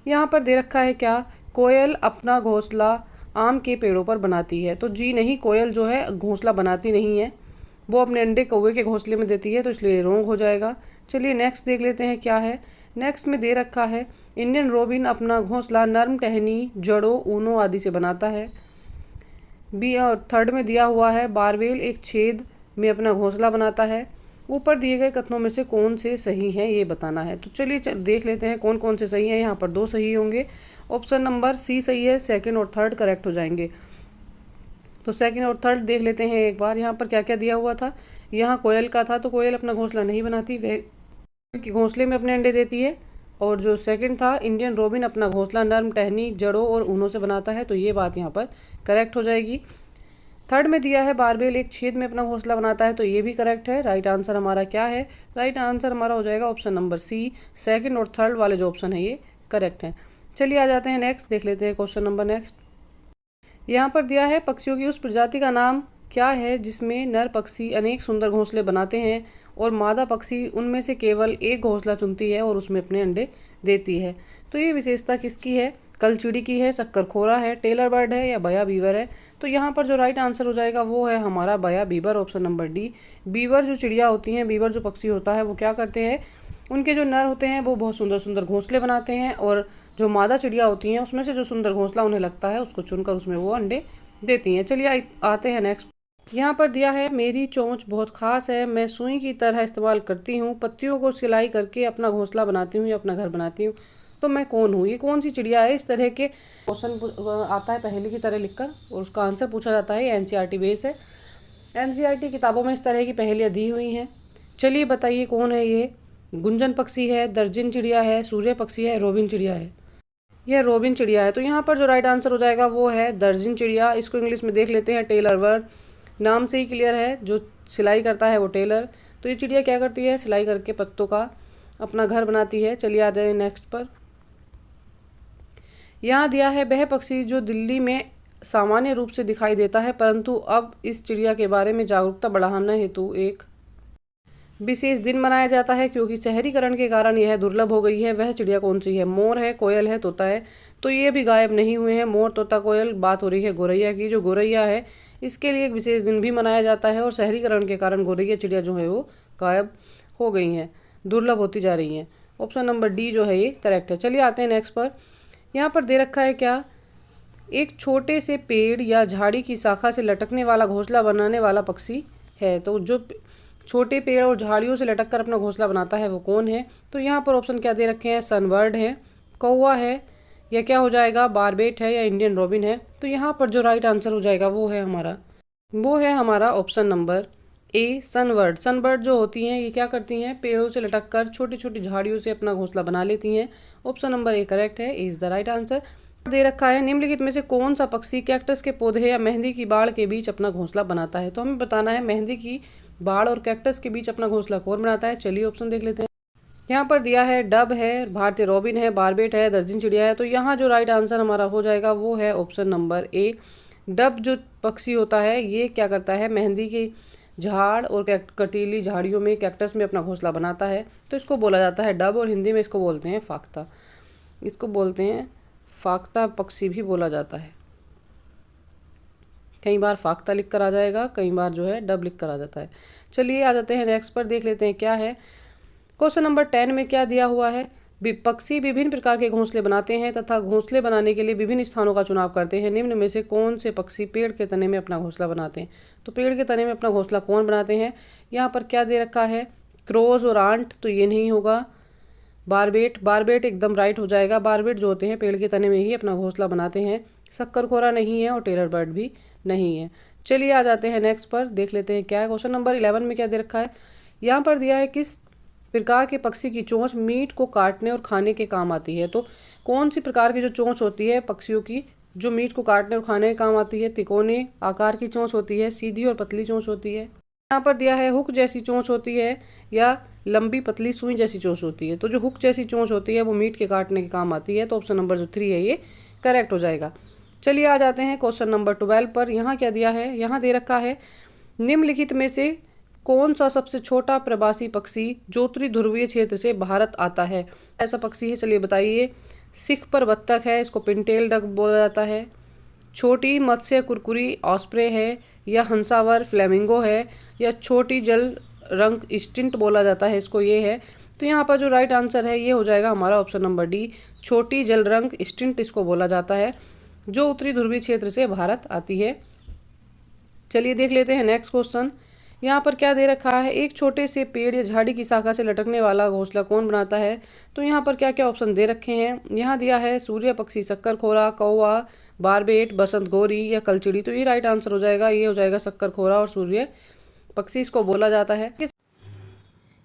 यहाँ पर दे रखा है क्या, कोयल अपना घोंसला आम के पेड़ों पर बनाती है। तो जी नहीं, कोयल जो है घोंसला बनाती नहीं है, वो अपने अंडे कौवे के घोंसले में देती है, तो इसलिए रॉन्ग हो जाएगा। चलिए नेक्स्ट देख लेते हैं क्या है। नेक्स्ट में दे रखा है इंडियन रॉबिन अपना घोंसला नर्म टहनी, जड़ों, ऊनों आदि से बनाता है। बी और थर्ड में दिया हुआ है बारवेल एक छेद में अपना घोंसला बनाता है। ऊपर दिए गए कथनों में से कौन से सही हैं ये बताना है। तो चलिए देख लेते हैं कौन कौन से सही हैं। यहाँ पर 2 सही होंगे, ऑप्शन नंबर सी सही है, सेकंड और थर्ड करेक्ट हो जाएंगे। तो सेकंड और थर्ड देख लेते हैं एक बार। यहाँ पर क्या क्या दिया हुआ था। यहाँ कोयल का था, तो कोयल अपना घोंसला नहीं बनाती, वह घोंसले में अपने अंडे देती है। और जो सेकंड था इंडियन रॉबिन अपना घोंसला नर्म टहनी, जड़ों और ऊनों से बनाता है, तो ये बात यहाँ पर करेक्ट हो जाएगी। थर्ड में दिया है बारबेल एक छेद में अपना घोंसला बनाता है, तो ये भी करेक्ट है। राइट आंसर हमारा क्या है? राइट आंसर हमारा हो जाएगा ऑप्शन नंबर सी। सेकंड और थर्ड वाले जो ऑप्शन है ये करेक्ट है। चलिए आ जाते हैं नेक्स्ट, देख लेते हैं क्वेश्चन नंबर नेक्स्ट। यहाँ पर दिया है पक्षियों की उस प्रजाति का नाम क्या है जिसमें नर पक्षी अनेक सुंदर घोंसले बनाते हैं और मादा पक्षी उनमें से केवल एक घोंसला चुनती है और उसमें अपने अंडे देती है। तो ये विशेषता किसकी है? कलचिड़ी की है, शक्करखोरा है, टेलर बर्ड है या बया बीवर है? तो यहाँ पर जो राइट आंसर हो जाएगा वो है हमारा बया beaver, option number D. Beaver जो चिड़िया होती हैं, बीवर जो पक्षी होता है वो क्या करते हैं, उनके जो नर होते हैं वो बहुत सुंदर सुंदर घोंसले बनाते हैं और जो मादा चिड़िया होती हैं उसमें से जो सुंदर घोंसला उन्हें लगता है उसको चुनकर उसमें वो अंडे देती हैं। चलिए आते हैं नेक्स्ट। यहाँ पर दिया है मेरी चोंच बहुत खास है, मैं सुई की तरह इस्तेमाल करती हूँ, पत्तियों को सिलाई करके अपना घोंसला बनाती हूँ या अपना घर बनाती हूँ। तो मैं कौन हूँ? ये कौन सी चिड़िया है? इस तरह के क्वेश्चन आता है पहेली की तरह लिखकर और उसका आंसर पूछा जाता है। एनसीईआरटी बेस है, एनसीईआरटी किताबों में इस तरह की पहेलियाँ दी हुई हैं। चलिए बताइए कौन है ये? गुंजन पक्षी है, दर्जन चिड़िया है, सूर्य पक्षी है, रोबिन चिड़िया है? यह रोबिन चिड़िया है। तो यहाँ पर जो राइट आंसर हो जाएगा वो है दर्जन चिड़िया। इसको इंग्लिश में देख लेते हैं टेलर बर्ड। नाम से ही क्लियर है, जो सिलाई करता है वो टेलर। तो ये चिड़िया क्या करती है? सिलाई करके पत्तों का अपना घर बनाती है। चलिए आ जाए नेक्स्ट पर। यहाँ दिया है वह पक्षी जो दिल्ली में सामान्य रूप से दिखाई देता है परंतु अब इस चिड़िया के बारे में जागरूकता बढ़ाने हेतु एक विशेष दिन मनाया जाता है क्योंकि शहरीकरण के कारण यह दुर्लभ हो गई है। वह चिड़िया कौन सी है? मोर है, कोयल है, तोता है? तो ये भी गायब नहीं हुए हैं, मोर, तोता, कोयल। बात हो रही है गौरैया की। जो गौरैया है इसके लिए एक विशेष दिन भी मनाया जाता है और शहरीकरण के कारण गौरैया चिड़िया जो है वो गायब हो गई हैं, दुर्लभ होती जा रही हैं। ऑप्शन नंबर डी जो है ये करेक्ट है। चलिए आते हैं नेक्स्ट पर। यहाँ पर दे रखा है क्या? एक छोटे से पेड़ या झाड़ी की शाखा से लटकने वाला घोंसला बनाने वाला पक्षी है। तो जो छोटे पेड़ और झाड़ियों से लटक कर अपना घोंसला बनाता है वो कौन है? तो यहाँ पर ऑप्शन क्या दे रखे हैं? सनबर्ड है, कौवा है, या क्या हो जाएगा बारबेट है या इंडियन रॉबिन है? तो यहाँ पर जो राइट आंसर हो जाएगा वो है हमारा option number A sunbird. Sunbird जो होती हैं ये क्या करती हैं? पेड़ों से लटक कर छोटी छोटी झाड़ियों से अपना घोंसला बना लेती हैं। ऑप्शन नंबर ए करेक्ट है, ए इज द राइट आंसर। दे रखा है निम्नलिखित में से कौन सा पक्षी कैक्टस के पौधे या मेहंदी की बाड़ के बीच अपना घोंसला बनाता है? तो हमें बताना है मेहंदी की बाड़ और कैक्टस के बीच अपना घोंसला कौन बनाता है। चलिए ऑप्शन देख लेते हैं। यहाँ पर दिया है डब है, भारतीय रॉबिन है, बारबेट है, दर्जन चिड़िया है। तो यहाँ जो राइट आंसर हमारा हो जाएगा वो है ऑप्शन नंबर ए। डब जो पक्षी होता है ये क्या करता है? मेहंदी की झाड़ और कटीली झाड़ियों में, कैक्टस में अपना घोंसला बनाता है। तो इसको बोला जाता है डब और हिंदी में इसको बोलते हैं फाख्ता। इसको बोलते हैं फाख्ता पक्षी भी बोला जाता है। कई बार फाख्ता लिख कर आ जाएगा, कई बार जो है डब लिख कर आ जाता है। चलिए आ जाते हैं नेक्स्ट पर, देख लेते हैं क्या है। क्वेश्चन नंबर 10 में क्या दिया हुआ है? पक्षी विभिन्न प्रकार के घोंसले बनाते हैं तथा घोंसले बनाने के लिए विभिन्न स्थानों का चुनाव करते हैं। निम्न में से कौन से पक्षी पेड़ के तने में अपना घोंसला बनाते हैं? तो पेड़ के तने में अपना घोंसला कौन बनाते हैं? यहाँ पर क्या दे रखा है? क्रोज और आंट। तो ये नहीं होगा। बारबेट एकदम राइट हो जाएगा। बारबेट जो होते हैं पेड़ के तने में ही अपना घोंसला बनाते हैं। शक्करखोरा नहीं है और टेलर बर्ड भी नहीं है। चलिए आ जाते हैं नेक्स्ट पर, देख लेते हैं क्या है। क्वेश्चन नंबर 11 में क्या दे रखा है? यहाँ पर दिया है किस प्रकार के पक्षी की चोंच मीट को काटने और खाने के काम आती है? तो कौन सी प्रकार की जो चोंच होती है पक्षियों की जो मीट को काटने और खाने के काम आती है? तिकोने आकार की चोंच होती है, सीधी और पतली चोंच होती है? यहाँ पर दिया है हुक जैसी चोंच होती है या लंबी पतली सुई जैसी चोंच होती है? तो जो हुक जैसी चोंच होती है वो मीट के काटने के काम आती है। तो ऑप्शन नंबर जो 3 है ये करेक्ट हो जाएगा। चलिए आ जाते हैं क्वेश्चन नंबर 12 पर। यहाँ क्या दिया है? यहाँ दे रखा है निम्नलिखित में से कौन सा सबसे छोटा प्रवासी पक्षी जो उत्तरी ध्रुवीय क्षेत्र से भारत आता है? ऐसा पक्षी है, चलिए बताइए। सिख पर बत्तख है, इसको पिनटेल डक बोला जाता है। छोटी मत्स्य कुरकुरी ऑस्प्रे है या हंसावर फ्लेमिंगो है या छोटी जल रंग स्टिंट बोला जाता है इसको, ये है। तो यहाँ पर जो राइट आंसर है ये हो जाएगा हमारा ऑप्शन नंबर डी। छोटी जल रंग स्टिंट इसको बोला जाता है जो उत्तरी ध्रुवीय क्षेत्र से भारत आती है। चलिए देख लेते हैं नेक्स्ट क्वेश्चन। यहाँ पर क्या दे रखा है? एक छोटे से पेड़ या झाड़ी की शाखा से लटकने वाला घोंसला कौन बनाता है? तो यहाँ पर क्या क्या ऑप्शन दे रखे हैं? यहाँ दिया है सूर्य पक्षी, शक्करखोरा, कौवा, बारबेट, बसंत गौरी या कलचिड़ी। तो ये राइट आंसर हो जाएगा, ये हो जाएगा शक्करखोरा और सूर्य पक्षी इसको बोला जाता है।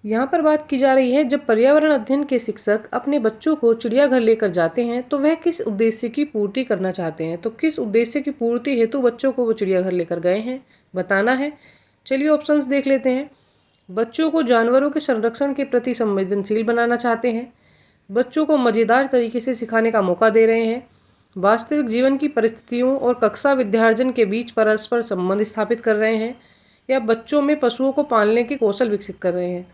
यहाँ पर बात की जा रही है, जब पर्यावरण अध्ययन के शिक्षक अपने बच्चों को चिड़ियाघर लेकर जाते हैं तो वह किस उद्देश्य की पूर्ति करना चाहते हैं। तो किस उद्देश्य की पूर्ति हेतु बच्चों को वो चिड़ियाघर लेकर गए हैं, बताना है। चलिए ऑप्शंस देख लेते हैं। बच्चों को जानवरों के संरक्षण के प्रति संवेदनशील बनाना चाहते हैं, बच्चों को मज़ेदार तरीके से सिखाने का मौका दे रहे हैं, वास्तविक जीवन की परिस्थितियों और कक्षा विद्यार्जन के बीच परस्पर संबंध स्थापित कर रहे हैं, या बच्चों में पशुओं को पालने के कौशल विकसित कर रहे हैं।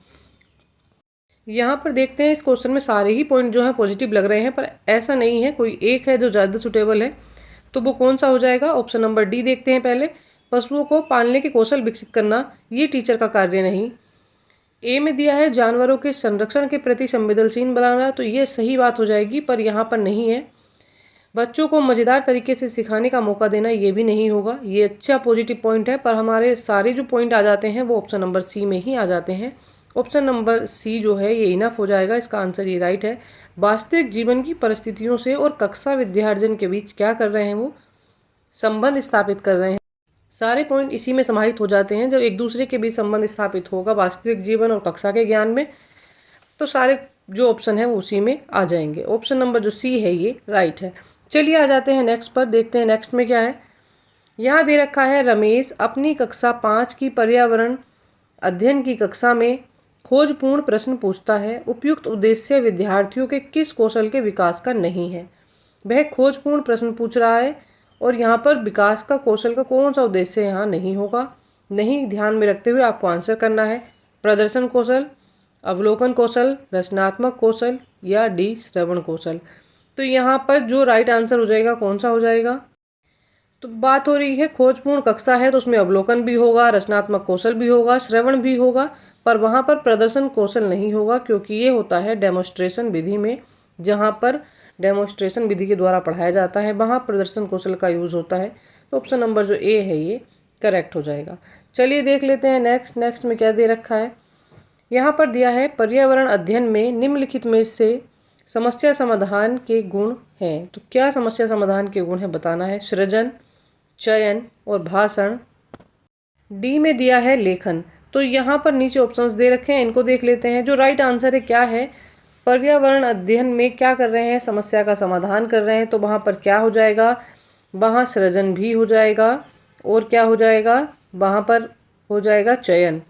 यहाँ पर देखते हैं, इस क्वेश्चन में सारे ही पॉइंट जो है पॉजिटिव लग रहे हैं, पर ऐसा नहीं है, कोई एक है जो ज़्यादा सुटेबल है। तो वो कौन सा हो जाएगा? ऑप्शन नंबर डी देखते हैं पहले। पशुओं को पालने के कौशल विकसित करना ये टीचर का कार्य नहीं। ए में दिया है जानवरों के संरक्षण के प्रति संवेदनशील बनाना, तो ये सही बात हो जाएगी, पर यहाँ पर नहीं है। बच्चों को मज़ेदार तरीके से सिखाने का मौका देना, ये भी नहीं होगा। ये अच्छा पॉजिटिव पॉइंट है, पर हमारे सारे जो पॉइंट आ जाते हैं वो ऑप्शन नंबर सी में ही आ जाते हैं। ऑप्शन नंबर सी जो है ये इनफ हो जाएगा, इसका आंसर ये राइट है। वास्तविक जीवन की परिस्थितियों से और कक्षा विद्यार्जन के बीच क्या कर रहे हैं, वो संबंध स्थापित कर रहे हैं। सारे पॉइंट इसी में समाहित हो जाते हैं। जब एक दूसरे के बीच संबंध स्थापित होगा वास्तविक जीवन और कक्षा के ज्ञान में, तो सारे जो ऑप्शन है वो उसी में आ जाएंगे। ऑप्शन नंबर जो सी है ये राइट है। चलिए आ जाते हैं नेक्स्ट पर, देखते हैं नेक्स्ट में क्या है। यहाँ दे रखा है, रमेश अपनी कक्षा 5 की पर्यावरण अध्ययन की कक्षा में खोजपूर्ण प्रश्न पूछता है। उपयुक्त उद्देश्य विद्यार्थियों के किस कौशल के विकास का नहीं है। वह खोजपूर्ण प्रश्न पूछ रहा है और यहाँ पर विकास का कौशल का कौन सा उद्देश्य यहाँ नहीं होगा, नहीं ध्यान में रखते हुए आपको आंसर करना है। प्रदर्शन कौशल, अवलोकन कौशल, रचनात्मक कौशल या डी श्रवण कौशल। तो यहाँ पर जो राइट आंसर हो जाएगा कौन सा हो जाएगा? तो बात हो रही है खोजपूर्ण कक्षा है तो उसमें अवलोकन भी होगा, रचनात्मक कौशल भी होगा, श्रवण भी होगा, पर वहाँ पर प्रदर्शन कौशल नहीं होगा, क्योंकि ये होता है डेमोन्स्ट्रेशन विधि में। जहाँ पर डेमोन्स्ट्रेशन विधि के द्वारा पढ़ाया जाता है वहाँ प्रदर्शन कौशल का यूज़ होता है। तो ऑप्शन नंबर जो ए है ये करेक्ट हो जाएगा। चलिए देख लेते हैं नेक्स्ट में क्या दे रखा है। यहाँ पर दिया है, पर्यावरण अध्ययन में निम्नलिखित में से समस्या समाधान के गुण हैं। तो क्या समस्या समाधान के गुण हैं, बताना है। सृजन, चयन और भाषण। डी में दिया है लेखन। तो यहाँ पर नीचे ऑप्शंस दे रखे हैं, इनको देख लेते हैं। जो राइट आंसर है क्या है, पर्यावरण अध्ययन में क्या कर रहे हैं, समस्या का समाधान कर रहे हैं, तो वहाँ पर क्या हो जाएगा, वहाँ सृजन भी हो जाएगा और क्या हो जाएगा, वहाँ पर हो जाएगा चयन।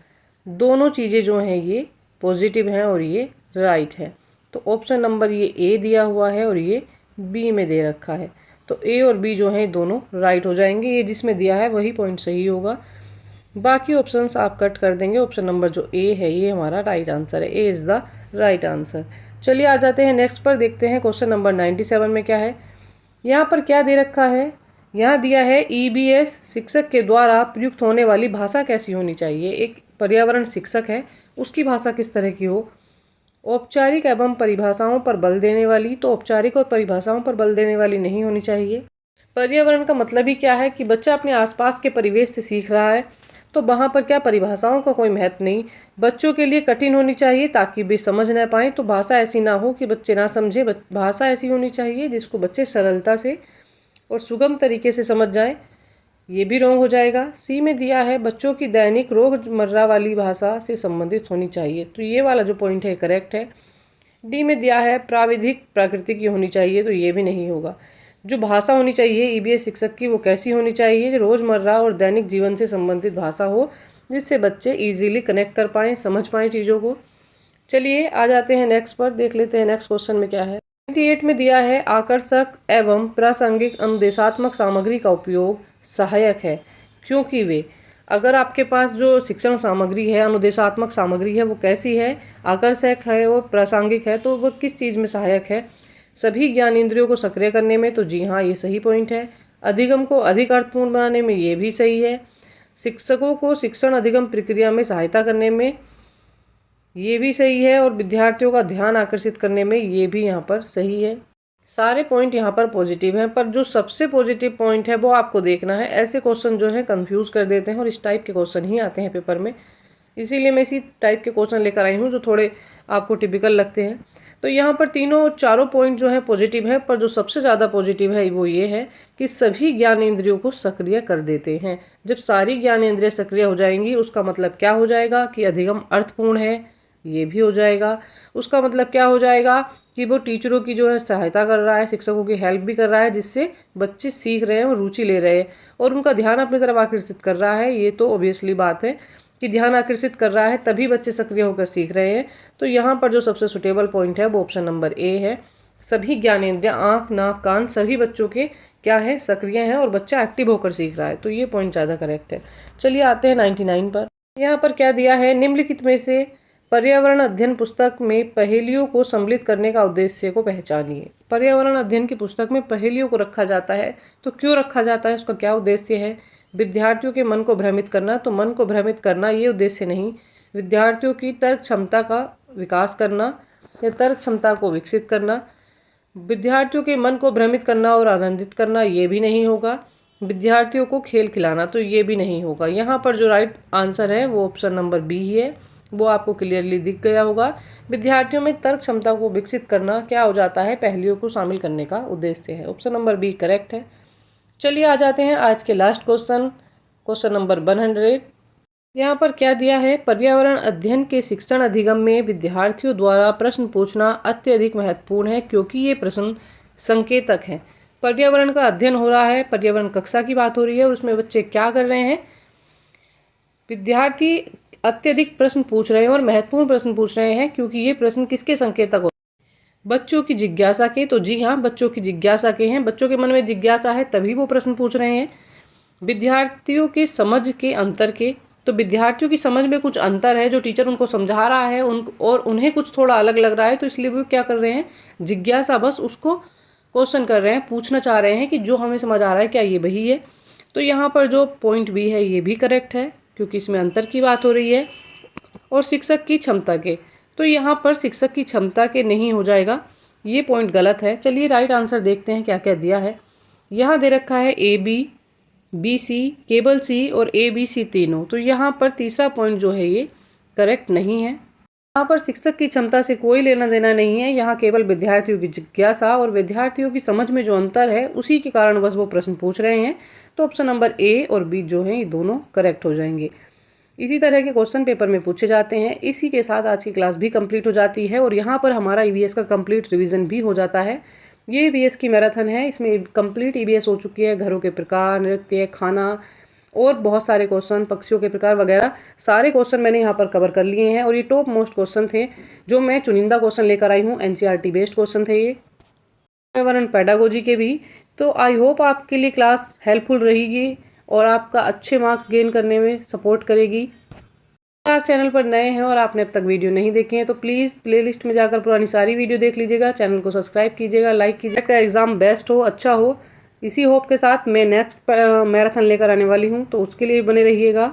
दोनों चीज़ें जो हैं ये पॉजिटिव हैं और ये राइट है। तो ऑप्शन नंबर ये ए दिया हुआ है और ये बी में दे रखा है। तो ए और बी जो हैं दोनों राइट हो जाएंगे। ये जिसमें दिया है वही पॉइंट सही होगा, बाकी ऑप्शंस आप कट कर देंगे। ऑप्शन नंबर जो ए है ये हमारा राइट आंसर है। ए इज़ द राइट आंसर। चलिए आ जाते हैं नेक्स्ट पर, देखते हैं क्वेश्चन नंबर 97 में क्या है। यहाँ पर क्या दे रखा है, यहाँ दिया है ईबीएस शिक्षक के द्वारा प्रयुक्त होने वाली भाषा कैसी होनी चाहिए। एक पर्यावरण शिक्षक है, उसकी भाषा किस तरह की हो। औपचारिक एवं परिभाषाओं पर बल देने वाली, तो औपचारिक और परिभाषाओं पर बल देने वाली नहीं होनी चाहिए। पर्यावरण का मतलब ही क्या है कि बच्चा अपने आसपास के परिवेश से सीख रहा है, तो वहाँ पर क्या परिभाषाओं का कोई महत्व नहीं। बच्चों के लिए कठिन होनी चाहिए ताकि वे समझ ना पाएँ, तो भाषा ऐसी ना हो कि बच्चे ना समझे। भाषा ऐसी होनी चाहिए जिसको बच्चे सरलता से और सुगम तरीके से समझ जाएं। ये भी रॉन्ग हो जाएगा। सी में दिया है, बच्चों की दैनिक रोजमर्रा वाली भाषा से संबंधित होनी चाहिए, तो ये वाला जो पॉइंट है करेक्ट है। डी में दिया है, प्राविधिक प्रकृति की होनी चाहिए, तो ये भी नहीं होगा। जो भाषा होनी चाहिए ईबीएस शिक्षक की वो कैसी होनी चाहिए, जो रोज़मर्रा और दैनिक जीवन से संबंधित भाषा हो, जिससे बच्चे इजीली कनेक्ट कर पाएँ, समझ पाएँ चीज़ों को। चलिए आ जाते हैं नेक्स्ट पर, देख लेते हैं नेक्स्ट क्वेश्चन में क्या है। 28 में दिया है, आकर्षक एवं प्रासंगिक अनुदेशात्मक सामग्री का उपयोग सहायक है, क्योंकि वे, अगर आपके पास जो शिक्षण सामग्री है, अनुदेशात्मक सामग्री है, वो कैसी है, आकर्षक है और प्रासंगिक है, तो वो किस चीज़ में सहायक है, सभी ज्ञानेंद्रियों को सक्रिय करने में, तो जी हाँ ये सही पॉइंट है। अधिगम को अधिक अर्थपूर्ण बनाने में, ये भी सही है। शिक्षकों को शिक्षण अधिगम प्रक्रिया में सहायता करने में, ये भी सही है। और विद्यार्थियों का ध्यान आकर्षित करने में, ये भी यहाँ पर सही है। सारे पॉइंट यहाँ पर पॉजिटिव हैं, पर जो सबसे पॉजिटिव पॉइंट है वो आपको देखना है। ऐसे क्वेश्चन जो है कंफ्यूज कर देते हैं और इस टाइप के क्वेश्चन ही आते हैं पेपर में, इसीलिए मैं इसी टाइप के क्वेश्चन लेकर आई हूँ जो थोड़े आपको टिपिकल लगते हैं। तो यहाँ पर चारों पॉइंट जो है पॉजिटिव है, पर जो सबसे ज़्यादा पॉजिटिव है वो ये है कि सभी ज्ञानेंद्रियों को सक्रिय कर देते हैं। जब सारी ज्ञानेंद्रियाँ सक्रिय हो जाएंगी उसका मतलब क्या हो जाएगा कि अधिगम अर्थपूर्ण है, ये भी हो जाएगा। उसका मतलब क्या हो जाएगा कि वो टीचरों की जो है सहायता कर रहा है, शिक्षकों की हेल्प भी कर रहा है, जिससे बच्चे सीख रहे हैं और रुचि ले रहे हैं और उनका ध्यान अपनी तरफ आकर्षित कर रहा है। ये तो ऑब्वियसली बात है कि ध्यान आकर्षित कर रहा है, तभी बच्चे सक्रिय होकर सीख रहे हैं। तो यहाँ पर जो सबसे सुटेबल पॉइंट है वो ऑप्शन नंबर ए है। सभी ज्ञानेंद्रिय आँख, नाक, कान सभी बच्चों के क्या है, सक्रिय हैं और बच्चा एक्टिव होकर सीख रहा है। तो ये पॉइंट ज़्यादा करेक्ट है। चलिए आते हैं 99 पर। यहाँ पर क्या दिया है, निम्नलिखित में से पर्यावरण अध्ययन पुस्तक में पहेलियों को सम्मिलित करने का उद्देश्य को पहचानिए। पर्यावरण अध्ययन की पुस्तक में पहेलियों को रखा जाता है, तो क्यों रखा जाता है, उसका क्या उद्देश्य है। विद्यार्थियों के मन को भ्रमित करना, तो मन को भ्रमित करना ये उद्देश्य नहीं। विद्यार्थियों की तर्क क्षमता का विकास करना या तर्क क्षमता को विकसित करना। विद्यार्थियों के मन को भ्रमित करना और आनंदित करना, ये भी नहीं होगा। विद्यार्थियों को खेल खिलाना, तो ये भी नहीं होगा। यहाँ पर जो राइट आंसर है वो ऑप्शन नंबर बी ही है, वो आपको क्लियरली दिख गया होगा। विद्यार्थियों में तर्क क्षमता को विकसित करना क्या हो जाता है, पहेलियों को शामिल करने का उद्देश्य है। ऑप्शन नंबर बी करेक्ट है। चलिए आ जाते हैं आज के लास्ट क्वेश्चन, क्वेश्चन नंबर 100। यहाँ पर क्या दिया है, पर्यावरण अध्ययन के शिक्षण अधिगम में विद्यार्थियों द्वारा प्रश्न पूछना अत्यधिक महत्वपूर्ण है, क्योंकि ये प्रश्न संकेतक हैं। पर्यावरण का अध्ययन हो रहा है, पर्यावरण कक्षा की बात हो रही है और उसमें बच्चे क्या कर रहे हैं, विद्यार्थी अत्यधिक प्रश्न पूछ रहे हैं और महत्वपूर्ण प्रश्न पूछ रहे हैं, क्योंकि ये प्रश्न किसके संकेतक हो, बच्चों की जिज्ञासा के। तो जी हाँ, बच्चों की जिज्ञासा के हैं। बच्चों के मन में जिज्ञासा है तभी वो प्रश्न पूछ रहे हैं। विद्यार्थियों के समझ के अंतर के, तो विद्यार्थियों की समझ में कुछ अंतर है, जो टीचर उनको समझा रहा है और उन्हें कुछ थोड़ा अलग लग रहा है, तो इसलिए वो क्या कर रहे हैं, जिज्ञासा, बस उसको क्वेश्चन कर रहे हैं, पूछना चाह रहे हैं कि जो हमें समझ आ रहा है क्या ये वही है। तो यहाँ पर जो पॉइंट बी है ये भी करेक्ट है, क्योंकि इसमें अंतर की बात हो रही है। और शिक्षक की क्षमता के, तो यहाँ पर शिक्षक की क्षमता के नहीं हो जाएगा, ये पॉइंट गलत है। चलिए राइट आंसर देखते हैं क्या क्या दिया है। यहाँ दे रखा है ए बी, बी सी, केवल सी और ए बी सी तीनों। तो यहाँ पर तीसरा पॉइंट जो है ये करेक्ट नहीं है। यहाँ पर शिक्षक की क्षमता से कोई लेना देना नहीं है, यहाँ केवल विद्यार्थियों की जिज्ञासा और विद्यार्थियों की समझ में जो अंतर है उसी के कारण बस वो प्रश्न पूछ रहे हैं। तो ऑप्शन नंबर ए और बी जो है ये दोनों करेक्ट हो जाएंगे। इसी तरह के क्वेश्चन पेपर में पूछे जाते हैं। इसी के साथ आज की क्लास भी कंप्लीट हो जाती है और यहाँ पर हमारा ईवीएस का कंप्लीट रिवीजन भी हो जाता है। ये ईवीएस की मैराथन है, इसमें कंप्लीट ईवीएस हो चुकी है। घरों के प्रकार, नृत्य, खाना और बहुत सारे क्वेश्चन, पक्षियों के प्रकार वगैरह सारे क्वेश्चन मैंने यहाँ पर कवर कर लिए हैं और ये टॉप मोस्ट क्वेश्चन थे जो मैं चुनिंदा क्वेश्चन लेकर आई हूँ। एनसीईआरटी बेस्ड क्वेश्चन थे ये, पर्यावरण पेडागोजी के भी। तो आई होप आपके लिए क्लास हेल्पफुल रहेगी और आपका अच्छे मार्क्स गेन करने में सपोर्ट करेगी। अगर आप चैनल पर नए हैं और आपने अब तक वीडियो नहीं देखे हैं तो प्लीज़ प्लेलिस्ट में जाकर पुरानी सारी वीडियो देख लीजिएगा। चैनल को सब्सक्राइब कीजिएगा, लाइक कीजिएगा। एग्ज़ाम बेस्ट हो, अच्छा हो, इसी होप के साथ मैं नेक्स्ट मैराथन लेकर आने वाली हूँ, तो उसके लिए बने रहिएगा।